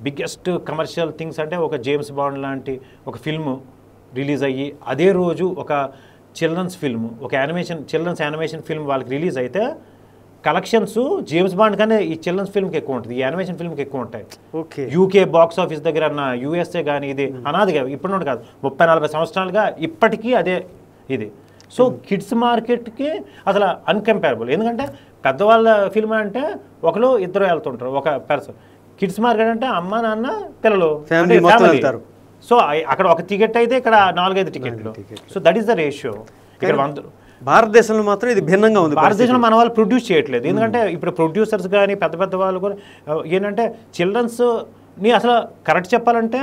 బిగ్గెస్ట్ కమర్షియల్ థింగ్స్ అంటే ఒక జేమ్స్ బాండ్ లాంటి ఒక ఫిల్మ్ రిలీజ్ అయ్యి అదే రోజు ఒక చిల్డ్రన్స్ ఫిల్మ్, ఒక చిల్డ్రన్స్ యానిమేషన్ ఫిల్మ్ వాళ్ళకి రిలీజ్ అయితే కలెక్షన్స్ జేమ్స్ బాండ్ కానీ ఈ చిల్డ్రన్స్ ఫిల్మ్కి ఎక్కువ ఉంటుంది, ఈ యానిమేషన్ ఫిల్మ్కి ఎక్కువ ఉంటాయి. యూకే బాక్స్ ఆఫీస్ దగ్గర యూఎస్ఏ కానీ ఇది అనాదిగా ఇప్పుడు నుండి కాదు 30-40 సంవత్సరాలుగా ఇప్పటికీ అదే ఇది. సో కిడ్స్ మార్కెట్కి అసలు అన్కంపేరబుల్. ఎందుకంటే పెద్దవాళ్ళ ఫిల్మ్ అంటే ఒకరు ఇద్దరు వెళ్తుంటారు ఒక పర్సన్. కిడ్స్ మార్కెట్ అంటే అమ్మ నాన్న పిల్లలు ఫ్యామిలీ. సో అక్కడ ఒక టికెట్ అయితే ఇక్కడ 4-5 టికెట్లు. So that is the ratio. ఇక్కడ భారతదేశంలో మాత్రం ఇది భిన్నంగా ఉంది. భారతదేశంలో మన వాళ్ళు ప్రొడ్యూస్ చేయట్లేదు. ఎందుకంటే ఇప్పుడు ప్రొడ్యూసర్స్ కానీ పెద్ద వాళ్ళు కూడా ఏంటంటే చిల్డ్రన్స్ని అసలు కరెక్ట్ చెప్పాలంటే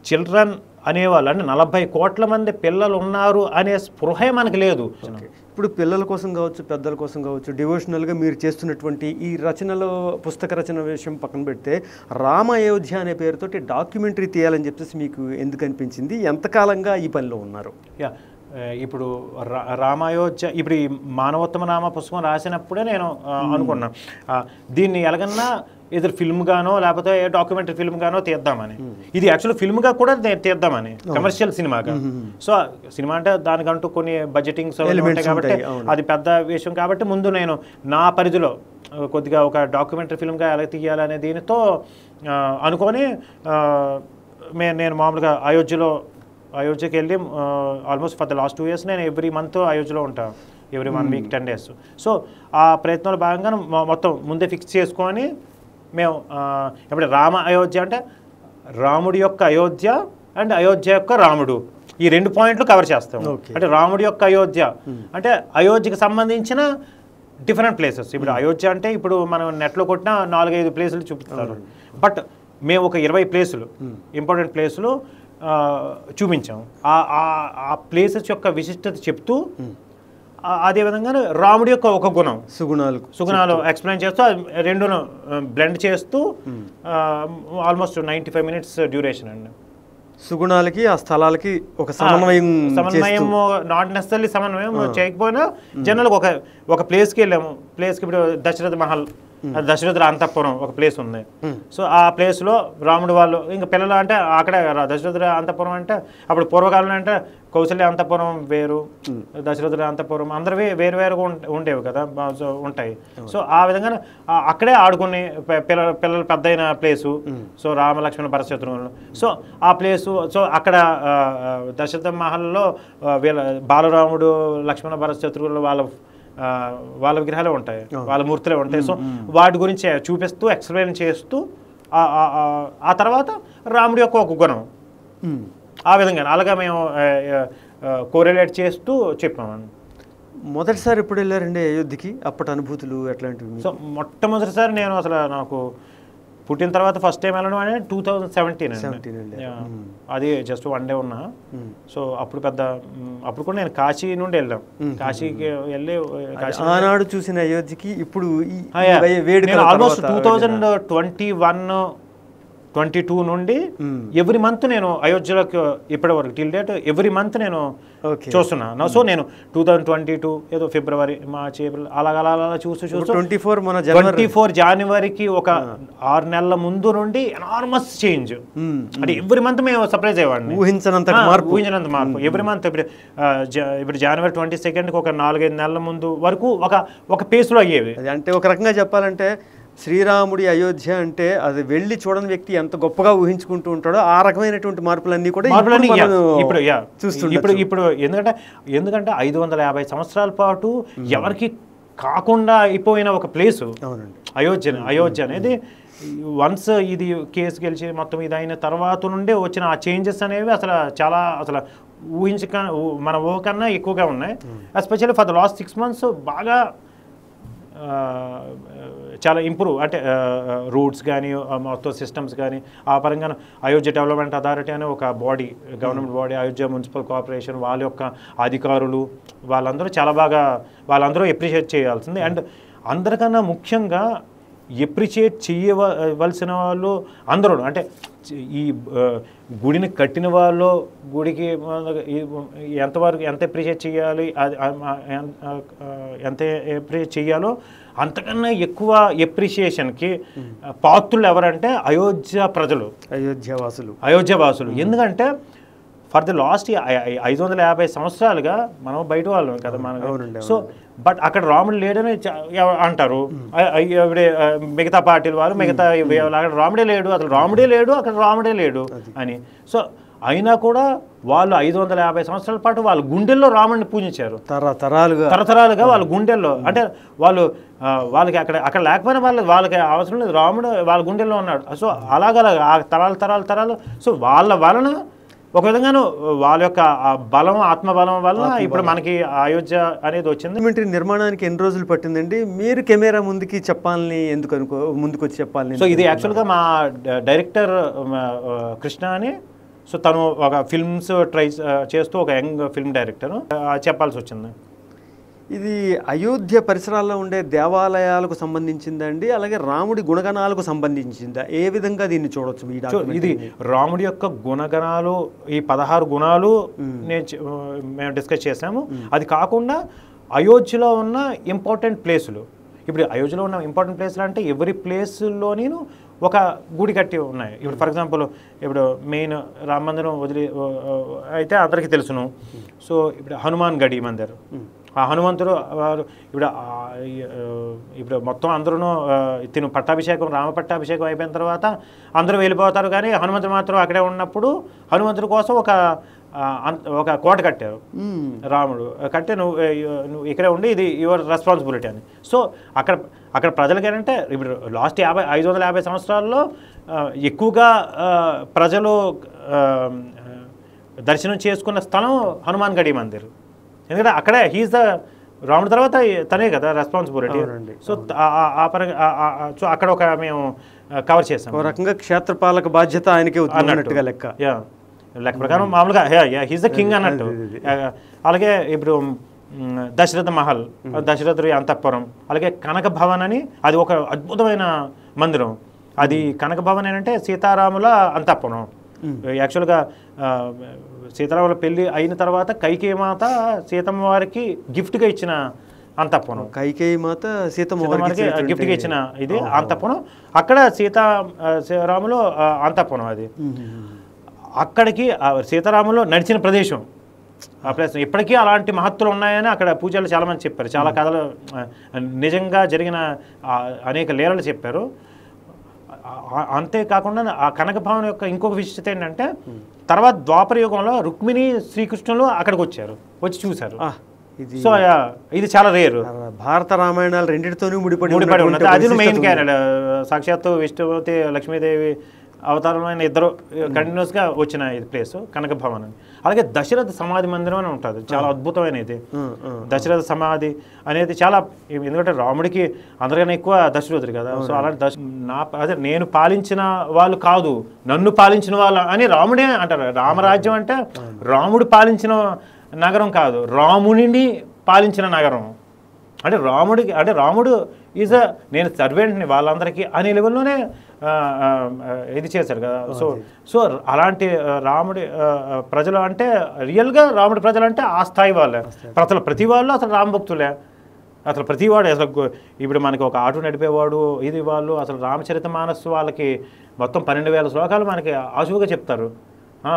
చిల్డ్రన్ అనేవాళ్ళు అంటే 40 కోట్ల మంది పిల్లలు ఉన్నారు అనే స్పృహే మనకు లేదు. ఇప్పుడు పిల్లల కోసం కావచ్చు, పెద్దల కోసం కావచ్చు, డివోషనల్గా మీరు చేస్తున్నటువంటి ఈ రచనలో పుస్తక రచన విషయం పక్కన పెడితే రామ అయోధ్య అనే పేరుతోటి డాక్యుమెంటరీ తీయాలని చెప్పేసి మీకు ఎందుకు అనిపించింది? ఎంతకాలంగా ఈ పనిలో ఉన్నారు? ఇప్పుడు రామాయోధ్య ఇప్పుడు ఈ మానవోత్తమ నామ పుస్తకం రాసినప్పుడే నేను అనుకున్నాను దీన్ని ఎలాగన్నా ఎదురు ఫిల్మ్గానో లేకపోతే డాక్యుమెంటరీ ఫిల్మ్గానో తీద్దామని. ఇది యాక్చువల్ ఫిల్మ్గా కూడా తీద్దామని, కమర్షియల్ సినిమాగా. సో సినిమా అంటే దానికంటూ కొన్ని బడ్జెటింగ్స్ ఉంటాయి కాబట్టి అది పెద్ద విషయం కాబట్టి ముందు నేను నా పరిధిలో కొద్దిగా ఒక డాక్యుమెంటరీ ఫిల్మ్గా ఎలా తీయాలనే దీనితో అనుకొని నేను మామూలుగా అయోధ్యకి వెళ్ళి almost for the last 2 years నేను ఎవ్రీ మంత్ అయోధ్యలో ఉంటాను, ఎవ్రీ 1 week 10 days. సో ఆ ప్రయత్నంలో భాగంగా మొత్తం ముందే ఫిక్స్ చేసుకొని మేము ఇప్పుడు రామ అయోధ్య అంటే రాముడి యొక్క అయోధ్య అండ్ అయోధ్య యొక్క రాముడు ఈ 2 పాయింట్లు కవర్ చేస్తాం. అంటే రాముడి యొక్క అయోధ్య అంటే అయోధ్యకి సంబంధించిన డిఫరెంట్ ప్లేసెస్. ఇప్పుడు అయోధ్య అంటే ఇప్పుడు మనం నెట్లో కొట్టిన 4-5 ప్లేసులు చూపిస్తారు, బట్ మేము ఒక 20 ప్లేసులు ఇంపార్టెంట్ ప్లేసులు చూపించాం. ఆ ప్లేసెస్ యొక్క విశిష్టత చెప్తూ అదేవిధంగా రాముడి యొక్క ఒక గుణం సుగుణాలు ఎక్స్ప్లెయిన్ చేస్తూ రెండును బ్లెండ్ చేస్తూ ఆల్మోస్ట్ 95 minutes డ్యూరేషన్ అండి. సుగుణాలకి ఆ స్థలాలకి ఒక సమన్వయం నాట్ నెసరీ సమన్వయం చేయకపోయినా జనరల్గా ఒక ప్లేస్కి వెళ్ళాము. ప్లేస్కి ఇప్పుడు దశరథ మహల్ దశరథుల అంతఃపురం ఒక ప్లేస్ ఉంది. సో ఆ ప్లేస్లో రాముడు వాళ్ళు ఇంకా పిల్లలు అంటే అక్కడే దశరథుల అంతఃపురం అంటే అప్పుడు పూర్వకాలంలో అంటే కౌశల్య అంతఃపురం వేరు, దశరథుల అంతఃపురం అందరివి వేరువేరుగా ఉండేవి కదా, ఉంటాయి. సో ఆ విధంగా అక్కడే ఆడుకుని పిల్లలు పెద్దయిన ప్లేసు. సో రామలక్ష్మణ భరతశత్రువులు సో ఆ ప్లేసు. సో అక్కడ దశరథ మహల్లో వీళ్ళ బాలరాముడు లక్ష్మణ భరతశత్రువులు వాళ్ళ విగ్రహాలే ఉంటాయి, వాళ్ళ మూర్తులే ఉంటాయి. సో వాటి గురించి చూపిస్తూ ఎక్స్ప్లెయిన్ చేస్తూ ఆ తర్వాత రాముడి యొక్క ఒక గుణం ఆ విధంగా అలాగా మేము కోరిలేట్ చేస్తూ చెప్పామండి. మొదటిసారి ఎప్పుడు వెళ్ళారండి అయోధ్యకి? అప్పటి అనుభూతులు ఎట్లాంటివి? సో మొట్టమొదటిసారి నేను అసలు నాకు పుట్టిన తర్వాత ఫస్ట్ టైం వెళ్ళడం అనేది 2017 అది జస్ట్ 1 day ఉన్నా. సో అప్పుడు కూడా నేను కాశీ నుండి వెళ్ళాం. కాశీకి వెళ్ళి ఆనాడు చూసిన అయోధ్యకి ఇప్పుడు ఆల్మోస్ట్ 2021 2022 నుండి ఎవ్రీ మంత్ నేను అయోధ్యలోకి ఇప్పటి వరకు టిల్ డేట్ ఎవ్రీ మంత్ నేను చూస్తున్నాను. సో నేను 2022 ఏదో ఫిబ్రవరి, మార్చ్, ఏప్రిల్ అలా చూస్తూ 24 జనవరికి ఒక 6 నెలల ముందు నుండి ఎనార్మస్ చేంజ్. అంటే ఎవ్రీ మంత్ మేము సర్ప్రైజ్ అయ్యేవాడిని, ఊహించినంత మార్పు ఎవ్రీ మంత్. ఇప్పుడు జనవరి 22కి ఒక 4-5 నెలల ముందు వరకు ఒక పేస్లో అయ్యేవి. అంటే ఒక రకంగా చెప్పాలంటే శ్రీరాముడి అయోధ్య అంటే అది వెళ్ళి చూడని వ్యక్తి ఎంత గొప్పగా ఊహించుకుంటూ ఉంటాడో ఆ రకమైనటువంటి మార్పులన్నీ కూడా ఇప్పుడు ఎందుకంటే 550 సంవత్సరాల పాటు ఎవరికి కాకుండా అయిపోయిన ఒక ప్లేసు అయోధ్య అనేది. వన్స్ ఇది కేసు గెలిచి మొత్తం ఇది అయిన తర్వాత నుండే వచ్చిన ఆ చేంజెస్ అనేవి అసలు మన ఊహకన్నా ఎక్కువగా ఉన్నాయి. Especially for the last 6 months బాగా చాలా ఇంప్రూవ్, అంటే రూట్స్ కానీ మొత్తం సిస్టమ్స్ కానీ ఆ పరంగా అయోధ్య డెవలప్మెంట్ అథారిటీ అనే ఒక body, government body, Ayodhya municipal corporation వాళ్ళ యొక్క అధికారులు వాళ్ళందరూ చాలా బాగా వాళ్ళందరూ ఎప్రిషియేట్ చేయాల్సింది. అండ్ అందరికన్నా ముఖ్యంగా ఎప్రిషియేట్ చేయవలసిన వాళ్ళు అందరూ, అంటే ఈ గుడిని కట్టిన వాళ్ళు గుడికి ఎంత ఎప్రిషియేట్ చేయాలి, ఎంత ఎప్రిషియేట్ చేయాలో అంతకన్నా ఎక్కువ ఎప్రిషియేషన్కి పాత్రులు ఎవరంటే అయోధ్య ప్రజలు, అయోధ్యవాసులు. ఎందుకంటే ఫర్ ది లాస్ట్ 550 సంవత్సరాలుగా మనం బయట వాళ్ళం కదా మనం. సో బట్ అక్కడ రాముడు లేడని అంటారు మిగతా పార్టీల వాళ్ళు, మిగతా అక్కడ రాముడే లేడు, అసలు రాముడే లేడు, అక్కడ రాముడే లేడు అని. సో అయినా కూడా వాళ్ళు 550 సంవత్సరాల పాటు వాళ్ళ గుండెల్లో రాముడిని పూజించారు తరతరాలుగా వాళ్ళ గుండెల్లో. అంటే వాళ్ళకి అక్కడ లేకపోయినా వాళ్ళకి అవసరం లేదు, రాముడు వాళ్ళ గుండెల్లో ఉన్నాడు. సో అలాగలాగా ఆ తరాలు సో వాళ్ళ వలన ఒక విధంగాను వాళ్ళ యొక్క బలం, ఆత్మబలం వల్ల ఇప్పుడు మనకి అయోధ్య అనేది వచ్చింది. నిర్మాణానికి ఎన్ని రోజులు పట్టిందండి? మీరు కెమెరా ముందుకి చెప్పాలని ముందుకు వచ్చి చెప్పాలని? సో ఇది యాక్చువల్గా మా డైరెక్టర్ కృష్ణ అని, సో తను ఒక ఫిల్మ్స్ ట్రై చేస్తూ ఒక యంగ్ ఫిల్మ్ డైరెక్టర్ చెప్పాల్సి వచ్చింది. ఇది అయోధ్య పరిసరాల్లో ఉండే దేవాలయాలకు సంబంధించిందండి, అలాగే రాముడి గుణగణాలకు సంబంధించిందా? ఏ విధంగా దీన్ని చూడొచ్చు? ఇది రాముడి యొక్క గుణగణాలు, ఈ 16 గుణాలు మేము డిస్కస్ చేసాము. అది కాకుండా అయోధ్యలో ఉన్న ఇంపార్టెంట్ ప్లేసులు, ఇప్పుడు అయోధ్యలో ఉన్న ఇంపార్టెంట్ ప్లేసులు అంటే ఎవరి ప్లేసుల్లో నేను ఒక గుడి కట్టి ఉన్నాయి. ఇప్పుడు ఫర్ ఎగ్జాంపుల్ ఇప్పుడు మెయిన్ రామ మందిరం వదిలి అయితే అందరికీ తెలుసును. సో ఇప్పుడు హనుమాన్ గడి మందిర్, ఆ హనుమంతుడు ఇప్పుడు మొత్తం అందరూ తిను పట్టాభిషేకం, రామ పట్టాభిషేకం అయిపోయిన తర్వాత అందరూ వెళ్ళిపోతారు, కానీ హనుమంతుడు మాత్రం అక్కడే ఉన్నప్పుడు హనుమంతుడి కోసం ఒక కోట కట్టారు రాముడు. కట్టి నువ్వు ఇక్కడే ఉండి ఇది యువర్ రెస్పాన్సిబిలిటీ అని. సో అక్కడ ప్రజలకి ఏంటంటే ఇప్పుడు లాస్ట్ 550 సంవత్సరాల్లో ఎక్కువగా ప్రజలు దర్శనం చేసుకున్న స్థలం హనుమాన్ గడి మందిర్. ఎందుకంటే అక్కడే హీఈస్ ద రాముడి తర్వాత తనే కదా రెస్పాన్సిబిలిటీ. సో ఆ పరంగా సో అక్కడ ఒక మేము కవర్ చేసాం. ఒక రకంగా క్షేత్రపాలక బాధ్యత ఆయనకే ఉన్నట్టుగా లెక్క ప్రకారం మామూలుగా హీఈస్ ద కింగ్ అన్నట్టు. అలాగే ఇప్పుడు దశరథ మహల్, దశరథుడి అంతఃపురం, అలాగే కనక భవన్ అని అది ఒక అద్భుతమైన మందిరం. అది కనక భవన్ ఏంటంటే సీతారాముల అంతఃపురం. యాక్చువల్గా సీతారాముల పెళ్లి అయిన తర్వాత కైకేయి మాత సీతమ్మ వారికి గిఫ్ట్గా ఇచ్చిన అంతఃపురం. కైకేయి మాత సీతమ్మ వారికి గిఫ్ట్గా ఇచ్చిన ఇది అంతఃపురం. అక్కడ సీతారాములు అంతఃపురం. అది అక్కడికి సీతారాములు నడిచిన ప్రదేశం, ఆ ప్లేస్ ఇప్పటికీ అలాంటి మహత్తులు ఉన్నాయని అక్కడ పూజలు చాలామంది చెప్పారు. చాలా కథలు నిజంగా జరిగిన అనేక లీలలు చెప్పారు. అంతేకాకుండా ఆ కనక భవన్ యొక్క ఇంకొక విశిష్టత ఏంటంటే తర్వాత ద్వాపర యుగంలో రుక్మిణి శ్రీకృష్ణులు అక్కడికి వచ్చి చూశారు. సో ఇది చాలా రేరు. భారత రామాయణాలు రెండింటితోనూ ముడిపడి ఉన్నది. అది మెయిన్ క్యారెక్టర్. సాక్షాత్తు విష్ణువతి లక్ష్మీదేవి అవతారమైన ఇద్దరు కంటిన్యూస్గా వచ్చిన ఇది ప్లేస్ కనక భవన్ అని. అలాగే దశరథ సమాధి మందిరం అని ఉంటుంది, చాలా అద్భుతమైన ఇది. దశరథ సమాధి అనేది చాలా, ఎందుకంటే రాముడికి అందరికన్నా ఎక్కువ దశరథుడు కదా. సో అలాంటి అదే నేను పాలించిన వాళ్ళు కాదు, నన్ను పాలించిన వాళ్ళు అని రాముడే అంటారు. రామరాజ్యం అంటే రాముడు పాలించిన నగరం కాదు, రామునిని పాలించిన నగరం అంటే రాముడు ఈజ్ నేను సర్వెంట్ని వాళ్ళందరికీ అనే లెవెల్లోనే ఇది చేశారు కదా. సో అలాంటి రాముడి ప్రజలు అంటే రియల్గా రాముడి ప్రజలు అంటే ఆ స్థాయి వాళ్ళే. అసలు ప్రతి వాళ్ళు అసలు రామభక్తులే. అసలు ప్రతివాడు అసలు ఇప్పుడు మనకి ఒక ఆటో నడిపేవాడు ఇది వాళ్ళు అసలు రామచరితమానస్ వాళ్ళకి మొత్తం 12,000 శ్లోకాలు మనకి ఆశువుగా చెప్తారు.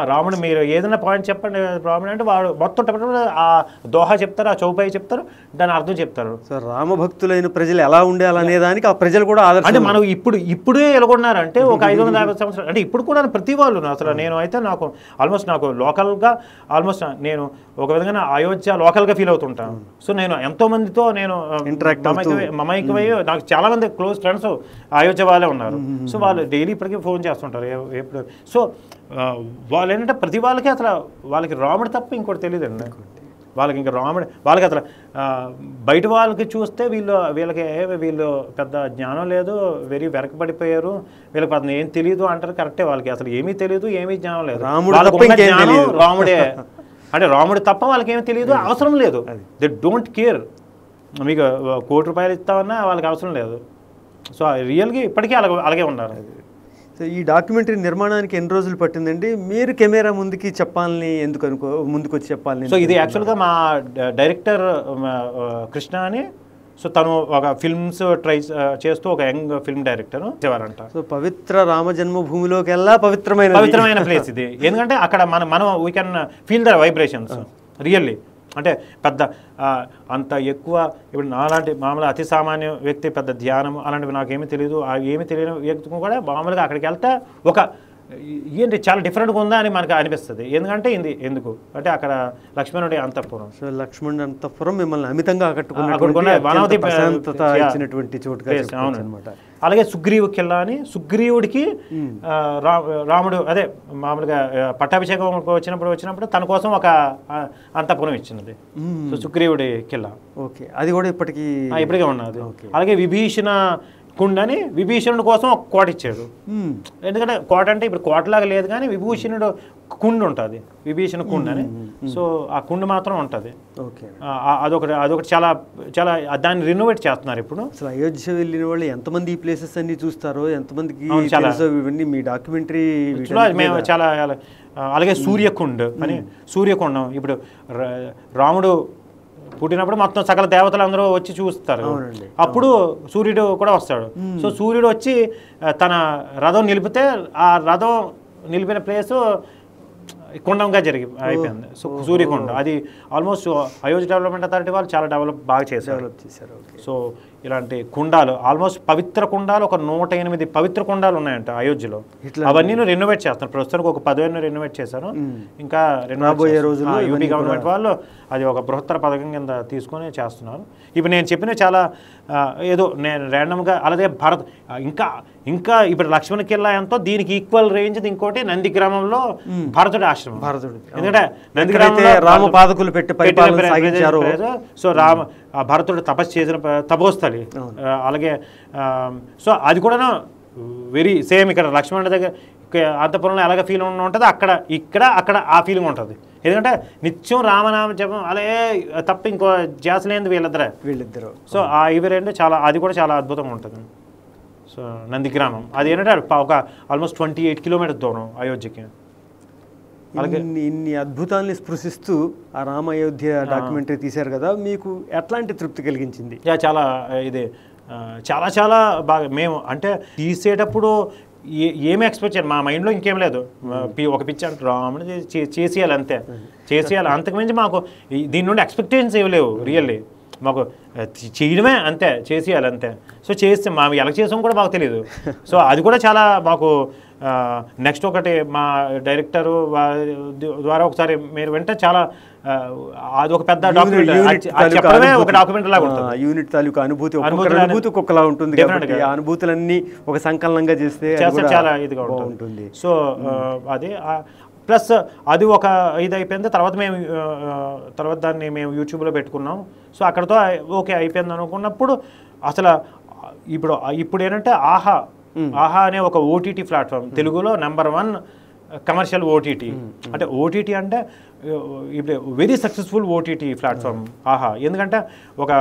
రాముడు మీరు ఏదైనా పాయింట్ చెప్పండి రాముడు అంటే వాడు మొత్తం ఆ దోహా చెప్తారు, ఆ చౌపాయి చెప్తారు, దాని అర్థం చెప్తారు. సో రామభక్తులైన ప్రజలు ఎలా ఉండాలనే దానికి ఆ ప్రజలు కూడా ఆదర్శం. అంటే మనం ఇప్పుడే ఎలాగొన్నారంటే ఒక 550 సంవత్సరాలు అంటే ఇప్పుడు కూడా ప్రతి వాళ్ళు అసలు నేను అయితే నాకు ఆల్మోస్ట్ నాకు లోకల్గా ఆల్మోస్ట్ నేను ఒక విధంగా అయోధ్య లోకల్గా ఫీల్ అవుతుంటాను. సో నేను ఎంతో మందితో నేను మమైకమై నాకు చాలా మంది క్లోజ్ ఫ్రెండ్స్ అయోధ్య వాళ్ళే ఉన్నారు. సో వాళ్ళు డైలీ ఇప్పటికీ ఫోన్ చేస్తుంటారు ఎప్పుడు. సో వాళ్ళు ఏంటంటే ప్రతి వాళ్ళకి అసలు వాళ్ళకి రాముడు తప్ప ఇంకోటి తెలియదండి. వాళ్ళకి ఇంకా రాముడు వాళ్ళకి అసలు బయట వాళ్ళకి చూస్తే వీళ్ళు పెద్ద జ్ఞానం లేదు, వెనకబడిపోయారు, వీళ్ళకి పెద్ద ఏం తెలియదు అంటారు. కరెక్టే, వాళ్ళకి అసలు ఏమీ తెలియదు, ఏమీ జ్ఞానం లేదు. రాముడే అంటే రాముడు తప్ప వాళ్ళకి ఏమీ తెలియదు, అవసరం లేదు. They don't care. మీకు ₹1 కోటి ఇస్తామన్నా వాళ్ళకి అవసరం లేదు. సో రియల్గా ఇప్పటికీ అలాగే ఉన్నారు. సో ఈ డాక్యుమెంటరీ నిర్మాణానికి ఎన్ని రోజులు పట్టిందండి? మీరు కెమెరా ముందుకు వచ్చి చెప్పాలని. సో ఇది యాక్చువల్గా మా డైరెక్టర్ కృష్ణ అని, సో తను ఒక ఫిల్మ్స్ ట్రై చేస్తూ ఒక యంగ్ ఫిల్మ్ డైరెక్టర్ చేవారంట. సో పవిత్ర రామ జన్మభూమిలోకి వెళ్ళా పవిత్రమైన ప్లేస్ ఇది. ఎందుకంటే అక్కడ మనం we can feel the vibrations really. అంటే పెద్ద అంత ఎక్కువ ఇప్పుడు నాలాంటి మామూలుగా అతి సామాన్య వ్యక్తి పెద్ద ధ్యానం అలాంటివి నాకేమీ తెలియదు. ఏమీ తెలియని వ్యక్తి కూడా మామూలుగా అక్కడికి వెళ్తే ఒక ఏంటి చాలా డిఫరెంట్గా ఉందా అని మనకు అనిపిస్తుంది. ఎందుకంటే ఎందుకు అంటే అక్కడ లక్ష్మణుడి అంతఃపురం. సో లక్ష్మణుడి అంతఃపురం మిమ్మల్ని అమితంగా ఇచ్చినటువంటి చోటు. అవునమాట. అలాగే సుగ్రీవు కిల్లా అని, సుగ్రీవుడికి రాముడు అదే మామూలుగా పట్టాభిషేకం వచ్చినప్పుడు తన కోసం ఒక అంతఃపురం ఇచ్చినది. సో సుగ్రీవుడి కిల్లా. ఓకే, అది కూడా ఇప్పటికీ ఉన్నది. అలాగే విభీషణ కుండ అని విభీషణుడి కోసం ఒక కోట ఇచ్చాడు. ఎందుకంటే కోట అంటే ఇప్పుడు కోటలాగా లేదు కానీ విభూషణుడు కుండ ఉంటుంది, విభీషణ కుండ అని. సో ఆ కుండ మాత్రం ఉంటుంది. అదొకటి చాలా చాలా దాన్ని రినోవేట్ చేస్తున్నారు ఇప్పుడు. అసలు అయోధ్య వెళ్ళిన వాళ్ళు ఎంతమంది ఈ ప్లేసెస్ అన్ని చూస్తారో, ఎంతమందికి ఇవన్నీ మీ డాక్యుమెంటరీ మేము చాలా. అలాగే సూర్యకుండ అని, సూర్యకుండం ఇప్పుడు రాముడు పుట్టినప్పుడు మొత్తం సకల దేవతలు అందరూ వచ్చి చూస్తారు. అప్పుడు సూర్యుడు కూడా వస్తాడు. సో సూర్యుడు వచ్చి తన రథం నిలిపితే ఆ రథం నిలిపిన ప్లేసు కుండంగా అయిపోయింది. సో సూర్యకుండ అది ఆల్మోస్ట్ అయోధ్య డెవలప్మెంట్ అథారిటీ వాళ్ళు చాలా బాగా చేశారు. సో ఇలాంటి కుండాలు ఆల్మోస్ట్ పవిత్ర కుండాలు ఒక 108 పవిత్ర కుండాలు ఉన్నాయంట అయోధ్యలో. అవన్నీ రెనోవేట్ చేస్తారు. ప్రస్తుతానికి ఒక 10,000 రెనోవేట్ చేశారు. ఇంకా రాబోయే రోజుల్లో యూపీ గవర్నమెంట్ వాళ్ళు అది ఒక బృహత్తర పథకం కింద తీసుకొని చేస్తున్నారు. ఇప్పుడు నేను చెప్పిన చాలా ఏదో నేను ర్యాండమ్గా అలాగే ఇంకా ఇప్పుడు లక్ష్మణ కిల్లా ఎంతో దీనికి ఈక్వల్ రేంజ్ ఇంకోటి నంది గ్రామంలో భరతుడి ఆశ్రమం. ఎందుకంటే నంది గ్రామంలో రామ పాదకులు పెట్టి పరిపాలన సాగించారు. సో భరతుడు తపస్సు చేసిన తపోస్థలి. అలాగే సో అది కూడా వెరీ సేమ్ ఇక్కడ లక్ష్మణుడి దగ్గర అంతఃపురంలో ఎలాగ ఫీలింగ్ ఉంటుంది అక్కడ ఆ ఫీలింగ్ ఉంటుంది. ఎందుకంటే నిత్యం రామనామ జపం అలాగే తప్ప ఇంకో ధ్యాస లేనిది వీళ్ళిద్దరు. సో ఇవి రెండు చాలా అది కూడా చాలా అద్భుతంగా ఉంటుంది. సో నందిగ్రామం అది ఏంటంటే ఒక ఆల్మోస్ట్ 28 కిలోమీటర్స్ దూరం అయోధ్యకి. అలాగే ఇన్ని అద్భుతాన్ని స్పృశిస్తూ ఆ రామ అయోధ్య డాక్యుమెంటరీ తీశారు కదా, మీకు ఎట్లాంటి తృప్తి కలిగించింది? చాలా చాలా చాలా బాగా. మేము అంటే తీసేటప్పుడు ఏమి ఎక్స్పెక్ట్ చేయాలి మా మైండ్లో ఇంకేం లేదు. ఒక పిచ్చి అంటే రాముడు చేసేయాలి అంతే, చేసేయాలి. అంతకుమించి మాకు దీని నుండి ఎక్స్పెక్టేషన్స్ ఏమి లేవు. రియల్లీ మాకు చేయడమే అంతే, చేసేయాలి అంతే. సో చేస్తే ఎలా చేసాం కూడా మాకు తెలియదు. సో అది కూడా చాలా మాకు నెక్స్ట్ ఒకటి మా డైరెక్టరు ద్వారా ఒకసారి మీరు వెంటే చాలా అది ఒక పెద్ద డాక్యుమెంట్ ఒక డాక్యుమెంట్ లాగా ఉంటుంది. యూనిట్ తాలూకు అనుభూతి ఒక్కొక్కలా ఉంటుంది. ఆ అనుభూతులన్నీ ఒక సంకలనంగా చేస్తే చాలా ఇదిగా ఉంటుంది. సో అది ప్లస్ అది ఒక ఇది అయిపోయింది. తర్వాత దాన్ని మేము యూట్యూబ్లో పెట్టుకున్నాం. సో అక్కడతో ఓకే అయిపోయింది అనుకున్నప్పుడు అసలు ఇప్పుడు ఏంటంటే ఆహా అనే ఒక ఓటీటీ ప్లాట్ఫామ్ తెలుగులో #1 కమర్షియల్ ఓటీటీ. అంటే ఓటీటీ అంటే ఇప్పుడు వెరీ సక్సెస్ఫుల్ ఓటీటీ ప్లాట్ఫామ్ ఆహా. ఎందుకంటే ఒక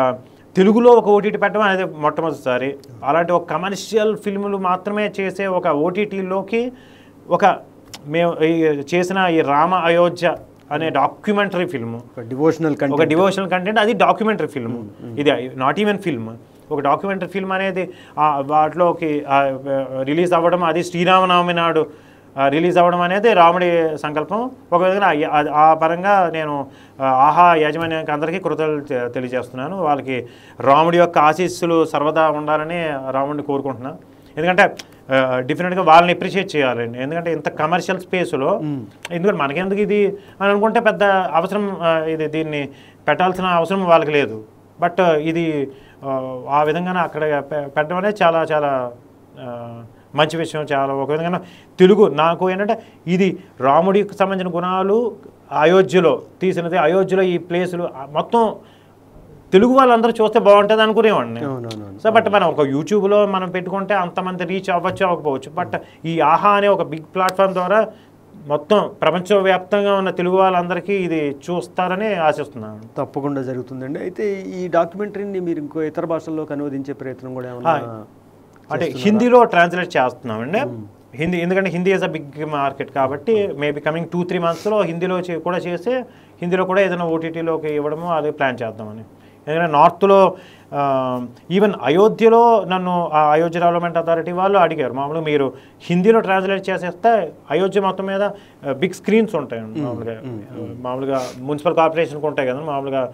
తెలుగులో ఒక ఓటీటీ పెట్టడం అనేది మొట్టమొదటిసారి. అలాంటి ఒక కమర్షియల్ ఫిల్ములు మాత్రమే చేసే ఒక ఓటీటీలోకి మేము చేసిన ఈ రామ అయోధ్య అనే డాక్యుమెంటరీ ఫిల్మ్, ఒక డివోషనల్ కంటెంట్, అది డాక్యుమెంటరీ ఫిల్మ్. ఇది నాట్ ఈవెన్ ఫిల్మ్, ఒక డాక్యుమెంటరీ ఫిల్మ్ అనేది వాటిలోకి రిలీజ్ అవ్వడం, అది శ్రీరామనవమి నాడు రిలీజ్ అవ్వడం అనేది రాముడి సంకల్పం. ఒక విధంగా ఆ పరంగా నేను ఆహా యాజమాన్యానికి అందరికీ కృతజ్ఞతలు తెలియజేస్తున్నాను. వాళ్ళకి రాముడి యొక్క ఆశీస్సులు సర్వదా ఉండాలని రాముడిని కోరుకుంటున్నాను. ఎందుకంటే డెఫినెట్గా వాళ్ళని అప్రిషియేట్ చేయాలండి. ఎందుకంటే ఇంత కమర్షియల్ స్పేస్లో ఎందుకంటే మనకెందుకు ఇది అని అనుకుంటే పెద్ద అవసరం, దీన్ని పెట్టాల్సిన అవసరం వాళ్ళకి లేదు. బట్ ఇది ఆ విధంగా అక్కడ పెట్టడం అనేది చాలా చాలా మంచి విషయం. చాలా ఒక విధంగా తెలుగు నాకు ఏంటంటే ఇది రాముడికి సంబంధించిన గుణాలు అయోధ్యలో తీసినది, అయోధ్యలో ఈ ప్లేసులు మొత్తం తెలుగు వాళ్ళందరూ చూస్తే బాగుంటుంది అనుకునేవాడిని. సో బట్ మనం ఒక యూట్యూబ్లో మనం పెట్టుకుంటే అంతమంది రీచ్ అవ్వకపోవచ్చు. బట్ ఈ ఆహా అనే ఒక బిగ్ ప్లాట్ఫామ్ ద్వారా మొత్తం ప్రపంచవ్యాప్తంగా ఉన్న తెలుగు వాళ్ళందరికీ ఇది చూస్తారని ఆశిస్తున్నాను. తప్పకుండా జరుగుతుందండి. అయితే ఈ డాక్యుమెంటరీని మీరు ఇంకో ఇతర భాషల్లోకి అనువదించే ప్రయత్నం కూడా ఏమన్నా అంటే హిందీలో ట్రాన్స్లేట్ చేస్తున్నామండి. హిందీ, ఎందుకంటే Hindi is a big market కాబట్టి మేబీ కమింగ్ 2-3 monthsలో హిందీలో కూడా చేసి హిందీలో కూడా ఏదైనా ఓటీటీలోకి ఇవ్వడము అది ప్లాన్ చేద్దామని. ఎందుకంటే నార్త్లో ఈవెన్ అయోధ్యలో నన్ను అయోధ్య డెవలప్మెంట్ అథారిటీ వాళ్ళు అడిగారు, మామూలుగా మీరు హిందీలో ట్రాన్స్లేట్ చేసేస్తే అయోధ్య మొత్తం మీద బిగ్ స్క్రీన్స్ ఉంటాయండి. మామూలుగా మున్సిపల్ కార్పొరేషన్కి ఉంటాయి కదా, మామూలుగా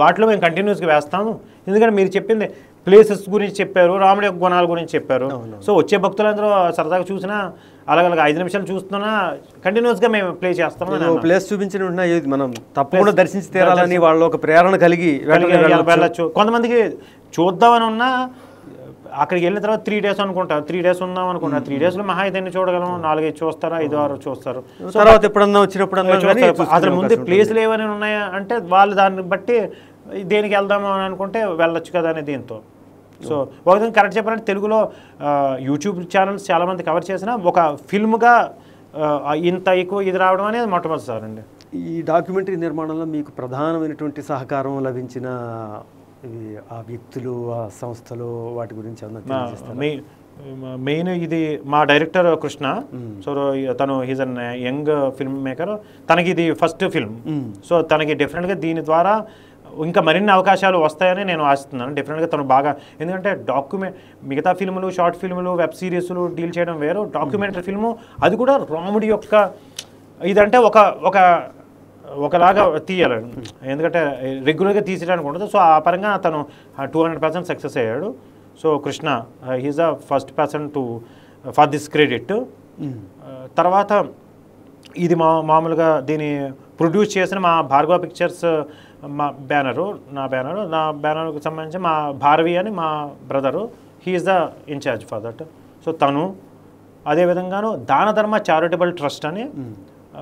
వాటిలో మేము కంటిన్యూస్గా వేస్తాము. ఎందుకంటే మీరు చెప్పింది ప్లేసెస్ గురించి చెప్పారు, రాముడి యొక్క గుణాల గురించి చెప్పారు. సో వచ్చే భక్తులందరూ సరదాగా చూసినా అలాగ 5 నిమిషాలు చూస్తున్నా కంటిన్యూస్గా మేము ప్లే చేస్తాము. ప్లేస్ చూపించిన మనం తప్పకుండా దర్శించి తీరాలని వాళ్ళు ఒక ప్రేరణ కలిగి వెళ్ళచ్చు. కొంతమందికి చూద్దామని ఉన్నా అక్కడికి వెళ్ళిన తర్వాత 3 days అనుకుంటారు, 3 days ఉందాం అనుకుంటారు. 3 daysలో మహా ఇదన్నీ చూడగలం, 4-5 చూస్తారా, 5-6 చూస్తారు. తర్వాత ఎప్పుడన్నా వచ్చినప్పుడు అసలు ముందే ప్లేస్లు ఏమైనా ఉన్నాయా అంటే వాళ్ళు దాన్ని బట్టి దేనికి వెళ్దాము అని అనుకుంటే వెళ్ళొచ్చు కదా అని దీంతో. సో ఒక విధంగా కరెక్ట్ చెప్పాలంటే తెలుగులో యూట్యూబ్ ఛానల్స్ చాలామంది కవర్ చేసిన ఒక ఫిల్మ్గా ఇంత ఎక్కువ ఇది రావడం అనేది మొట్టమొదటిసారి అండి. ఈ డాక్యుమెంటరీ నిర్మాణంలో మీకు ప్రధానమైనటువంటి సహకారం లభించిన ఆ వ్యక్తులు, ఆ సంస్థలు, వాటి గురించి మెయిన్ ఇది మా డైరెక్టర్ కృష్ణ. సో తను he's an young film maker. తనకి ఇది ఫస్ట్ ఫిల్మ్. సో తనకి డెఫినెట్గా దీని ద్వారా ఇంకా మరిన్ని అవకాశాలు వస్తాయని నేను ఆశిస్తున్నాను. డెఫినెట్గా తను బాగా, ఎందుకంటే మిగతా ఫిల్ములు, షార్ట్ ఫిల్ములు, వెబ్ సిరీస్లు డీల్ చేయడం వేరు, డాక్యుమెంటరీ ఫిల్ము అది కూడా రాముడి యొక్క ఇదంటే ఒకలాగా తీయాలండి. ఎందుకంటే రెగ్యులర్గా తీసేయడానికి ఉండదు. సో ఆ పరంగా తను 200% సక్సెస్ అయ్యాడు. So Krishna he's the first person for this credit. తర్వాత ఇది మామూలుగా దీన్ని ప్రొడ్యూస్ చేసిన మా భార్గవ పిక్చర్స్ నా బ్యానర్కి సంబంధించి మా భారవి అని మా brother, he is the in-charge for that. So తను అదేవిధంగాను దాన ధర్మ చారిటబుల్ ట్రస్ట్ అని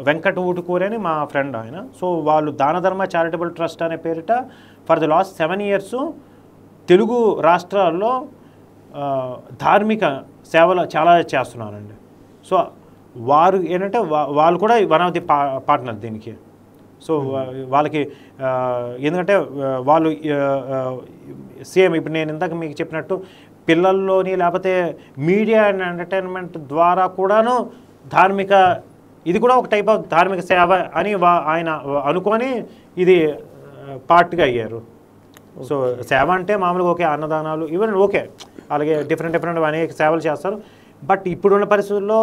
వెంకట ఊటుకూరి అని మా ఫ్రెండ్ ఆయన. సో వాళ్ళు దాన ధర్మ చారిటబుల్ ట్రస్ట్ అనే పేరిట for the last 7 years Telugu రాష్ట్రాల్లో ధార్మిక సేవలు చాలా చేస్తున్నారండి. సో వారు ఏంటంటే వాళ్ళు కూడా వన్ ఆఫ్ ది పార్ట్నర్ దీనికి. సో వాళ్ళకి ఎందుకంటే వాళ్ళు సేమ్ ఇప్పుడు నేను ఇందాక మీకు చెప్పినట్టు పిల్లల్లోని లేకపోతే మీడియా అండ్ ఎంటర్టైన్మెంట్ ద్వారా కూడాను ధార్మిక, ఇది కూడా ఒక టైప్ ఆఫ్ ధార్మిక సేవ అని ఆయన అనుకొని ఇది పార్ట్గా అయ్యారు. సో సేవ అంటే మామూలుగా ఓకే, అన్నదానాలు ఇవన్నీ ఓకే, అలాగే డిఫరెంట్ అనేక సేవలు చేస్తారు. బట్ ఇప్పుడున్న పరిస్థితుల్లో,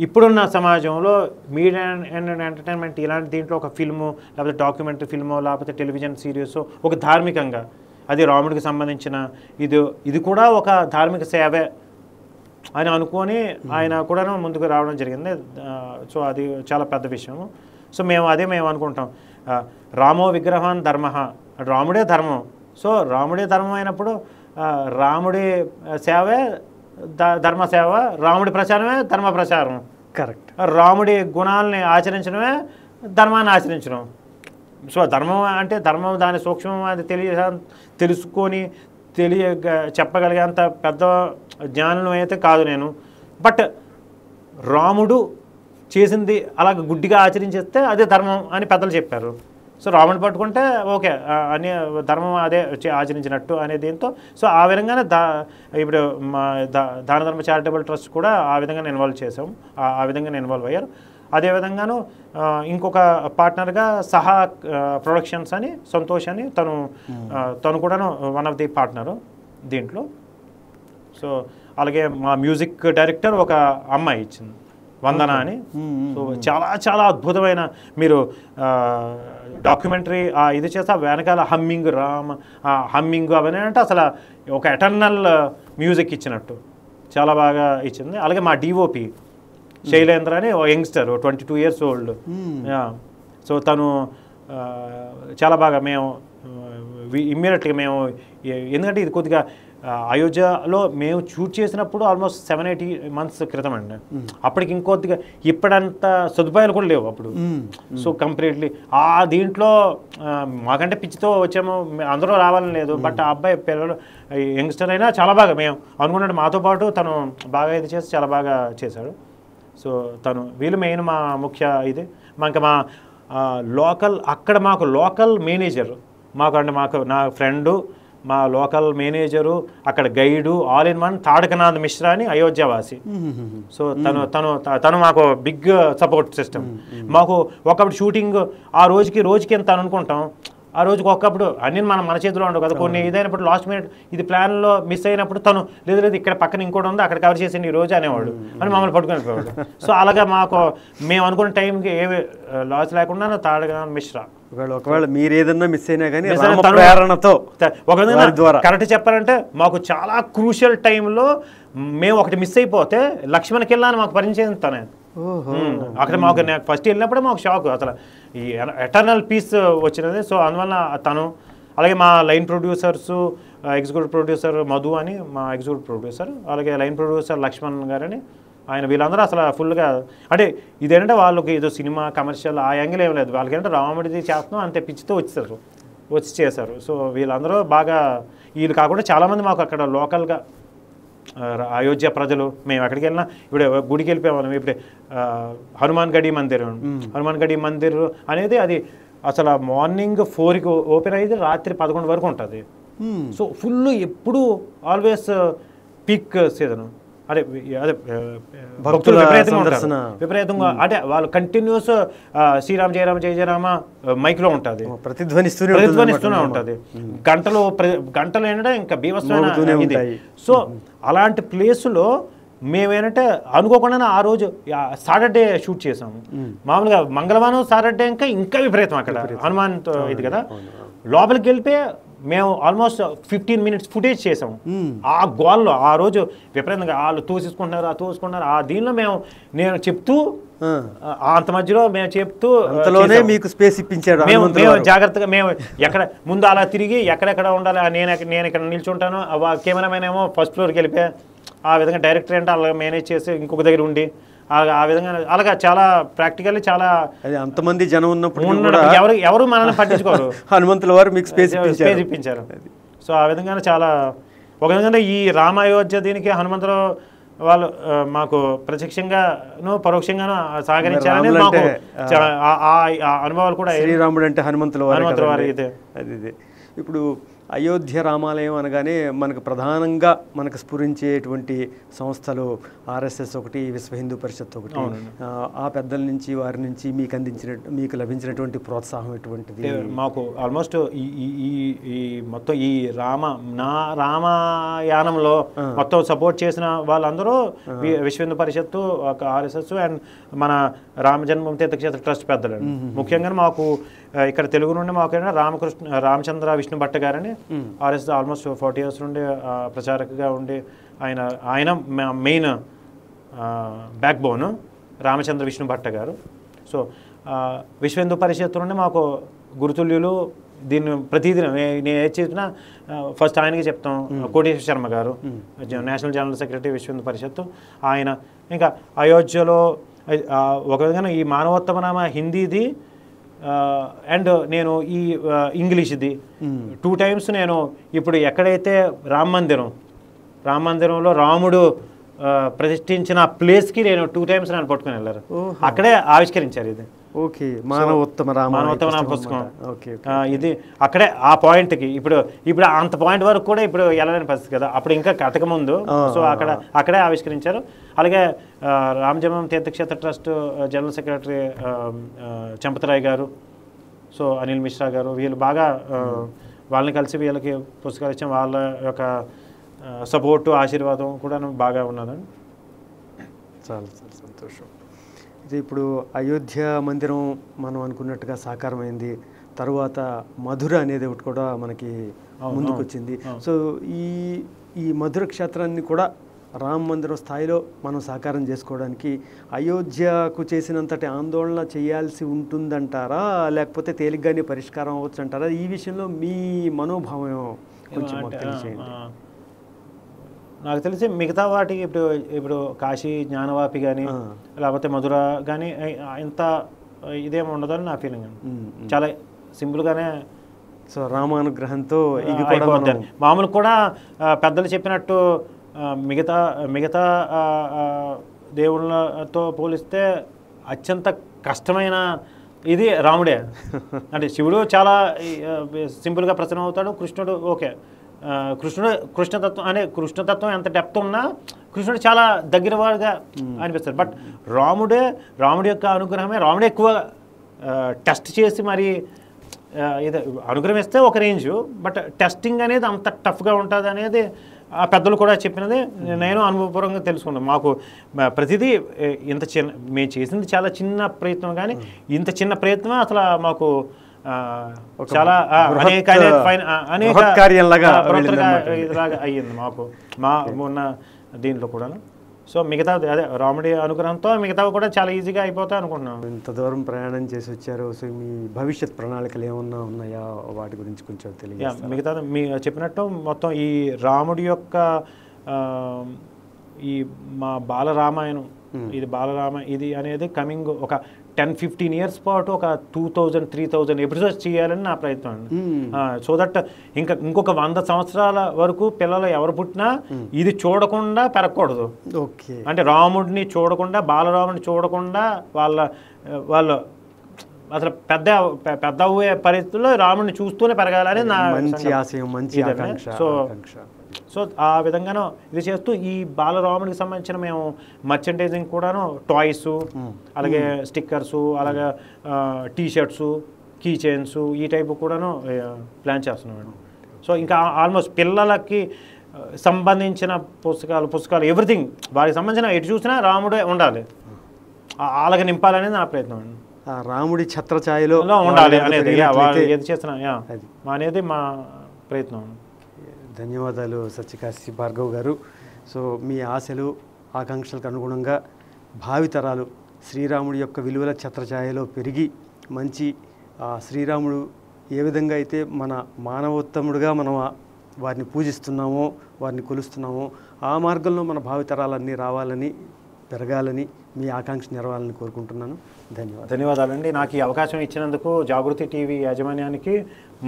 ఇప్పుడున్న సమాజంలో మీడియా అండ్ ఎంటర్టైన్మెంట్ ఇలాంటి దీంట్లో ఒక ఫిల్ము లేకపోతే డాక్యుమెంటరీ ఫిల్మో లేకపోతే టెలివిజన్ సిరీస్ ఒక ధార్మికంగా, అది రాముడికి సంబంధించిన ఇది కూడా ఒక ధార్మిక సేవే అని అనుకొని ఆయన కూడా ముందుకు రావడం జరిగింది. సో అది చాలా పెద్ద విషయము. సో మేము అనుకుంటాం, రామో విగ్రహాన్ ధర్మ, రాముడే ధర్మం. సో రాముడే ధర్మం అయినప్పుడు రాముడి సేవే ధర్మసేవ, రాముడి ప్రచారమే ధర్మ ప్రచారం. కరెక్ట్. రాముడి గుణాలని ఆచరించడమే ధర్మాన్ని ఆచరించడం. సో ధర్మం అంటే ధర్మం దాని సూక్ష్మం అది తెలుసుకొని చెప్పగలిగేంత పెద్ద జ్ఞానం అయితే కాదు నేను. బట్ రాముడు చేసింది అలాగ గుడ్డిగా ఆచరించేస్తే అదే ధర్మం అని పెద్దలు చెప్పారు. సో రాముడిని పట్టుకుంటే ఓకే అన్ని ధర్మం అదే ఆచరించినట్టు అనే దీంతో సో ఆ విధంగానే ఇప్పుడు మా దాన ధర్మ చారిటబుల్ ట్రస్ట్ కూడా ఆ విధంగా ఇన్వాల్వ్ చేసాం, ఆ విధంగా ఇన్వాల్వ్ అయ్యారు. అదేవిధంగాను ఇంకొక పార్ట్నర్గా సహా ప్రొడక్షన్స్ అని సంతోష్ అని తను కూడాను వన్ ఆఫ్ ది పార్ట్నరు దీంట్లో. సో అలాగే మా మ్యూజిక్ డైరెక్టర్ ఒక అమ్మాయి ఇచ్చింది, వందన అని. సో చాలా చాలా అద్భుతమైన మీరు డాక్యుమెంటరీ ఇది చేస్తే వెనకాల హమ్మింగ్ అవన్నీ అంటే అసలు ఒక ఎటర్నల్ మ్యూజిక్ ఇచ్చినట్టు చాలా బాగా ఇచ్చింది. అలాగే మా డిఓపి శైలేంద్ర అని యంగ్స్టర్ 22 years old. సో తను చాలా బాగా మేము ఇమ్మీడియట్గా మేము ఎందుకంటే ఇది కొద్దిగా అయోధ్యలో మేము షూట్ చేసినప్పుడు ఆల్మోస్ట్ 7-8 months క్రితం అండి. అప్పటికి ఇంకొద్దిగా ఇప్పుడంత సదుపాయాలు కూడా లేవు అప్పుడు. సో కంప్లీట్లీ దీంట్లో మాకంటే పిచ్చితో వచ్చాము, అందరూ రావాలని లేదు. బట్ ఆ అబ్బాయి పిల్లలు యంగ్స్టర్ అయినా చాలా బాగా మేము అనుకున్నట్టు మాతో పాటు తను బాగా ఇది చేసి చాలా బాగా చేశాడు. సో వీళ్ళు మెయిన్ మా ముఖ్య ఇది. మా లోకల్ అక్కడ మాకు లోకల్ మేనేజర్ మాకు నా ఫ్రెండు, మా లోకల్ మేనేజరు, అక్కడ guide, all in one Tadakanath Mishra అని అయోధ్యవాసి. సో తను మాకు బిగ్ సపోర్ట్ సిస్టమ్. మాకు ఒకప్పుడు షూటింగ్ ఆ రోజుకి ఎంత అనుకుంటాం, ఆ రోజుకి ఒక్కప్పుడు అన్ని మన చేతిలో ఉండవు కదా. కొన్ని ఇదైనప్పుడు లాస్ట్ మినిట్ ఇది ప్లాన్లో మిస్ అయినప్పుడు తను లేదు ఇక్కడ పక్కన ఇంకోటి ఉంది అక్కడ కవర్ చేసింది ఈ రోజు అనేవాడు అని మమ్మల్ని పట్టుకొని పోయాడు. సో అలాగా మేము అనుకున్న టైంకి ఏమి లాస్ లేకుండా తాడకనాథ్ మిశ్రా. ఒకవేళ మీరు ఏదన్నా మిస్ అయినా కానీ కరెక్ట్ చెప్పాలంటే మాకు చాలా క్రూషియల్ టైంలో మేము ఒకటి మిస్ అయిపోతే లక్ష్మణ్ కిల్లా అని మాకు పరిచయం తనే. అక్కడ మాకు ఫస్ట్ వెళ్ళినప్పుడే మాకు షాక్, అసలు ఈ ఎటర్నల్ పీస్ వచ్చినది. సో అందువల్ల అలాగే మా line producers, executive producer Madhu అని మా ఎగ్జిక్యూటివ్ ప్రొడ్యూసర్, అలాగే లైన్ ప్రొడ్యూసర్ లక్ష్మణ్ గారని ఆయన, వీళ్ళందరూ అసలు ఫుల్గా అంటే ఇదేంటంటే వాళ్ళకి ఏదో సినిమా కమర్షియల్ ఆ యాంగిల్ ఏం లేదు, వాళ్ళకి ఏంటంటే రాముడిది చేస్తున్నాం అంతే పిచ్చితో వచ్చి చేశారు. సో వీళ్ళందరూ బాగా, వీళ్ళు కాకుండా చాలామంది మాకు అక్కడ లోకల్గా అయోధ్య ప్రజలు మేము ఎక్కడికి వెళ్ళినా ఇప్పుడు గుడికి వెళ్ళిపోయేవాళ్ళం. ఇప్పుడు హనుమాన్ గడి మందిర్ అనేది అది అసలు మార్నింగ్ 4కి ఓపెన్ అయ్యేది రాత్రి 11 వరకు ఉంటుంది. సో ఫుల్ ఎప్పుడు ఆల్వేస్ పీక్ సీజన్. అదే భక్తులు విపరీతంగా అంటే వాళ్ళు కంటిన్యూస్ శ్రీరామ్ జయరామ జయ జయరామ మైక్లో ఉంటుంది, ప్రతిధ్వనిస్తూనే ఉంటుంది. గంటలు ఏంటంటే ఇంకా బీభత్సమైన ఇది. సో అలాంటి ప్లేస్లో మేమేంటంటే అనుకోకుండా ఆ రోజు సాటర్డే షూట్ చేసాము. మామూలుగా మంగళవారం సాటర్డే ఇంకా విపరీతం అక్కడ హనుమాన్ ఇది కదా. లోపలికి వెళ్తే మేము ఆల్మోస్ట్ 15 minutes ఫుటేజ్ చేసాము. ఆ గోల్లో ఆ రోజు విపరీతంగా వాళ్ళు తోసుకుంటున్నారు ఆ దీనిలో నేను చెప్తూ అంత మధ్యలో మేము చెప్తూ మీకు స్పేస్ ఇప్పించాడు. మేము జాగ్రత్తగా మేము ఎక్కడ ముందు అలా తిరిగి ఎక్కడెక్కడ ఉండాలి, నేను ఇక్కడ నిల్చుంటాను, కెమెరామెన్ ఏమో ఫస్ట్ ఫ్లోర్కి వెళ్ళిపోయి ఆ విధంగా డైరెక్టర్ అంటే అలా మేనేజ్ చేసి ఇంకొక దగ్గర ఉండి ఆ విధంగా అలాగా చాలా ప్రాక్టికల్లీ చాలా అంతమంది జనం ఉన్నప్పుడు ఎవరు మనల్ని పట్టించుకోరు. హనుమంతుల వారు మీకు స్పేస్ ఇప్పించారు. సో ఆ విధంగానే చాలా ఒక విధంగా ఈ రామాయోధ్య దీనికి హనుమంతులు వాళ్ళు మాకు ప్రత్యక్షంగాను పరోక్షంగాను సహకరించారని మాకు అనుభవాలు కూడా. శ్రీరాముడు అంటే హనుమంతుల వారు. ఇదే ఇప్పుడు అయోధ్య రామాలయం అనగానే మనకు ప్రధానంగా మనకు స్ఫురించేటువంటి సంస్థలు ఆర్ఎస్ఎస్ ఒకటి, విశ్వ హిందూ పరిషత్ ఒకటి. ఆ పెద్దల నుంచి వారి నుంచి మీకు లభించినటువంటి ప్రోత్సాహం ఎటువంటిది? మాకు ఆల్మోస్ట్ ఈ మొత్తం ఈ రామాయాణంలో మొత్తం సపోర్ట్ చేసిన వాళ్ళందరూ విశ్వ హిందూ పరిషత్తు, ఆర్ఎస్ఎస్ అండ్ మన రామ జన్మభూమి తీర్థక్షేత్ర ట్రస్ట్ పెద్దలు. ముఖ్యంగా మాకు ఇక్కడ తెలుగు నుండి మాకు రామచంద్ర విష్ణు భట్ట గారని ఆర్ఎస్ ఆల్మోస్ట్ 40 years నుండి ప్రచారకుగా ఉండి ఆయన main back bone Ramachandra Vishnu Bhatta గారు. సో విశ్వ హిందూ పరిషత్తు నుండి మాకు గురుతుల్యులు దీన్ని ప్రతిదినం నేను ఏది చెప్పినా ఫస్ట్ ఆయనకి చెప్తాం. కోటేశ్వర శర్మ గారు నేషనల్ జనరల్ సెక్రటరీ విశ్వ హిందూ పరిషత్తు ఆయన. ఇంకా అయోధ్యలో ఒక విధంగా ఈ మానవోత్తమ నామ హిందీది అండ్ నేను ఈ ఇంగ్లీష్ది 2 times నేను ఇప్పుడు ఎక్కడైతే రామ మందిరంలో రాముడు ప్రతిష్ఠించిన ప్లేస్కి నేను 2 times నన్ను పట్టుకుని వెళ్ళారు. అక్కడే ఆవిష్కరించారు ఇది. ఓకే, మానవోత్తమ రామ పుస్తకం. ఓకే, ఇది అక్కడే ఆ పాయింట్కి ఇప్పుడు అంత పాయింట్ వరకు కూడా ఇప్పుడు వెళ్ళలేని పరిస్థితి కదా, అప్పుడు ఇంకా కథక ముందు. సో అక్కడే ఆవిష్కరించారు. అలాగే రామజన్మభూమి తీర్థక్షేత్ర ట్రస్ట్ జనరల్ సెక్రటరీ చంపతరాయ్ గారు, సో అనిల్ మిశ్రా గారు, వీళ్ళు బాగా వాళ్ళని కలిసి వీళ్ళకి పుస్తకాలు ఇచ్చాం. వాళ్ళ యొక్క సపోర్టు ఆశీర్వాదం కూడా బాగా ఉన్నదండి. చాలా చాలా సంతోషం. ఇది ఇప్పుడు అయోధ్య మందిరం మనం అనుకున్నట్టుగా సాకారమైంది. తరువాత మధుర అనేది ఒకటి కూడా మనకి ముందుకు వచ్చింది. సో ఈ మధుర క్షేత్రాన్ని కూడా రామ మందిరం స్థాయిలో మనం సాకారం చేసుకోవడానికి అయోధ్యకు చేసినంతటి ఆందోళన చేయాల్సి ఉంటుందంటారా, లేకపోతే తేలిగ్గానే పరిష్కారం అవ్వచ్చు అంటారా? ఈ విషయంలో మీ మనోభావం కొంచెం మాకు తెలియజేయండి. నాకు తెలిసి మిగతా వాటికి ఇప్పుడు కాశీ జ్ఞానవాపి కానీ లేకపోతే మధుర కానీ ఇంత ఇదేమి ఉండదని నా ఫీలింగ్ అండి. చాలా సింపుల్గానే సో రామానుగ్రహంతో మామూలు కూడా పెద్దలు చెప్పినట్టు మిగతా దేవుళ్ళతో పోలిస్తే అత్యంత కష్టమైన ఇది రాముడే. అంటే శివుడు చాలా సింపుల్గా ప్రసన్నం అవుతాడు, కృష్ణుడు ఓకే, కృష్ణతత్వం ఎంత డెప్త్ ఉన్నా కృష్ణుడు చాలా దగ్గర వాడుగా అనిపిస్తాడు. బట్ రాముడి యొక్క అనుగ్రహమే రాముడే ఎక్కువ టెస్ట్ చేసి మరి ఇది అనుగ్రహం ఇస్తే ఒక రేంజు, బట్ టెస్టింగ్ అనేది అంత టఫ్గా ఉంటుంది అనేది ఆ పెద్దలు కూడా చెప్పినది నేను అనుభవపూర్వకంగా తెలుసుకున్నాను. మాకు ప్రతిదీ ఇంత మేము చేసింది చాలా చిన్న ప్రయత్నం, కానీ ఇంత చిన్న ప్రయత్నం అసలు మాకు చాలా అనేక ఇలాగా అయ్యింది మాకు ఉన్న దీంట్లో కూడా. సో మిగతా అదే రాముడి అనుగ్రహంతో మిగతావి కూడా చాలా ఈజీగా అయిపోతాయి అనుకుంటున్నాం. ఇంత దూరం ప్రయాణం చేసి వచ్చారు, సో మీ భవిష్యత్ ప్రణాళికలు ఏమన్నా ఉన్నాయా, వాటి గురించి కొంచెం తెలియదు. మిగతా మీ చెప్పినట్టు మొత్తం ఈ రాముడి యొక్క ఈ మా బాలరామాయణం, ఇది అనేది కమింగ్ ఒక 10-15 years పాటు ఒక 2000-3000 ఎపిసోడ్స్ చేయాలని నా ప్రయత్నం అండి. సో దట్ ఇంకొక 100 సంవత్సరాల వరకు పిల్లలు ఎవరు పుట్టినా ఇది చూడకుండా పెరగకూడదు. ఓకే, అంటే రాముడిని చూడకుండా, బాలరాముడిని చూడకుండా వాళ్ళు అసలు పెద్ద అవ్వే పరిస్థితుల్లో రాముడిని చూస్తూనే పెరగాలని నా మంచి ఆశయం, మంచి ఆకాంక్ష. సో ఆ విధంగాను ఇది చేస్తూ ఈ బాలరాముడికి సంబంధించిన మేము మర్చెండైజింగ్ కూడాను టాయ్స్, అలాగే స్టిక్కర్సు, అలాగే టీషర్ట్స్, కీ చైన్స్, ఈ టైపు కూడాను ప్లాన్ చేస్తున్నాం. సో ఇంకా ఆల్మోస్ట్ పిల్లలకి సంబంధించిన పుస్తకాలు ఎవ్రీథింగ్ వారికి సంబంధించిన ఎటు చూసినా రాముడే ఉండాలి, అలాగే నింపాలనేది నా ప్రయత్నం అండి. రాముడి ఛత్రఛాయలో ఉండాలి అనేది ఏది చేస్తున్నా అనేది మా ప్రయత్నం. ధన్యవాదాలు సత్యకాశి భార్గవ్ గారు. సో మీ ఆశలు ఆకాంక్షలకు అనుగుణంగా భావితరాలు శ్రీరాముడి యొక్క విలువల ఛత్రఛాయలో పెరిగి మంచి శ్రీరాముడు ఏ విధంగా అయితే మన మానవోత్తముడుగా మనం వారిని పూజిస్తున్నామో, వారిని కొలుస్తున్నామో, ఆ మార్గంలో మన భావితరాలన్నీ రావాలని, పెరగాలని, మీ ఆకాంక్ష నెరవాలని కోరుకుంటున్నాను. ధన్యవాదాలండి. నాకు ఈ అవకాశం ఇచ్చినందుకు జాగృతి టీవీ యాజమాన్యానికి,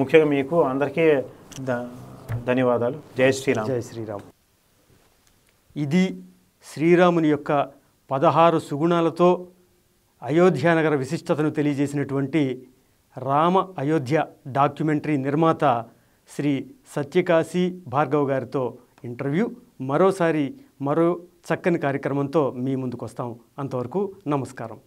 ముఖ్యంగా మీకు అందరికీ ధన్యవాదాలు. జై శ్రీరామ్. జై శ్రీరామ్. ఇది శ్రీరాముని యొక్క 16 సుగుణాలతో అయోధ్యానగర విశిష్టతను తెలియజేసినటువంటి రామ అయోధ్య డాక్యుమెంటరీ నిర్మాత శ్రీ సత్యకాశి భార్గవ్ గారితో ఇంటర్వ్యూ. మరో చక్కని కార్యక్రమంతో మీ ముందుకు వస్తాం. అంతవరకు నమస్కారం.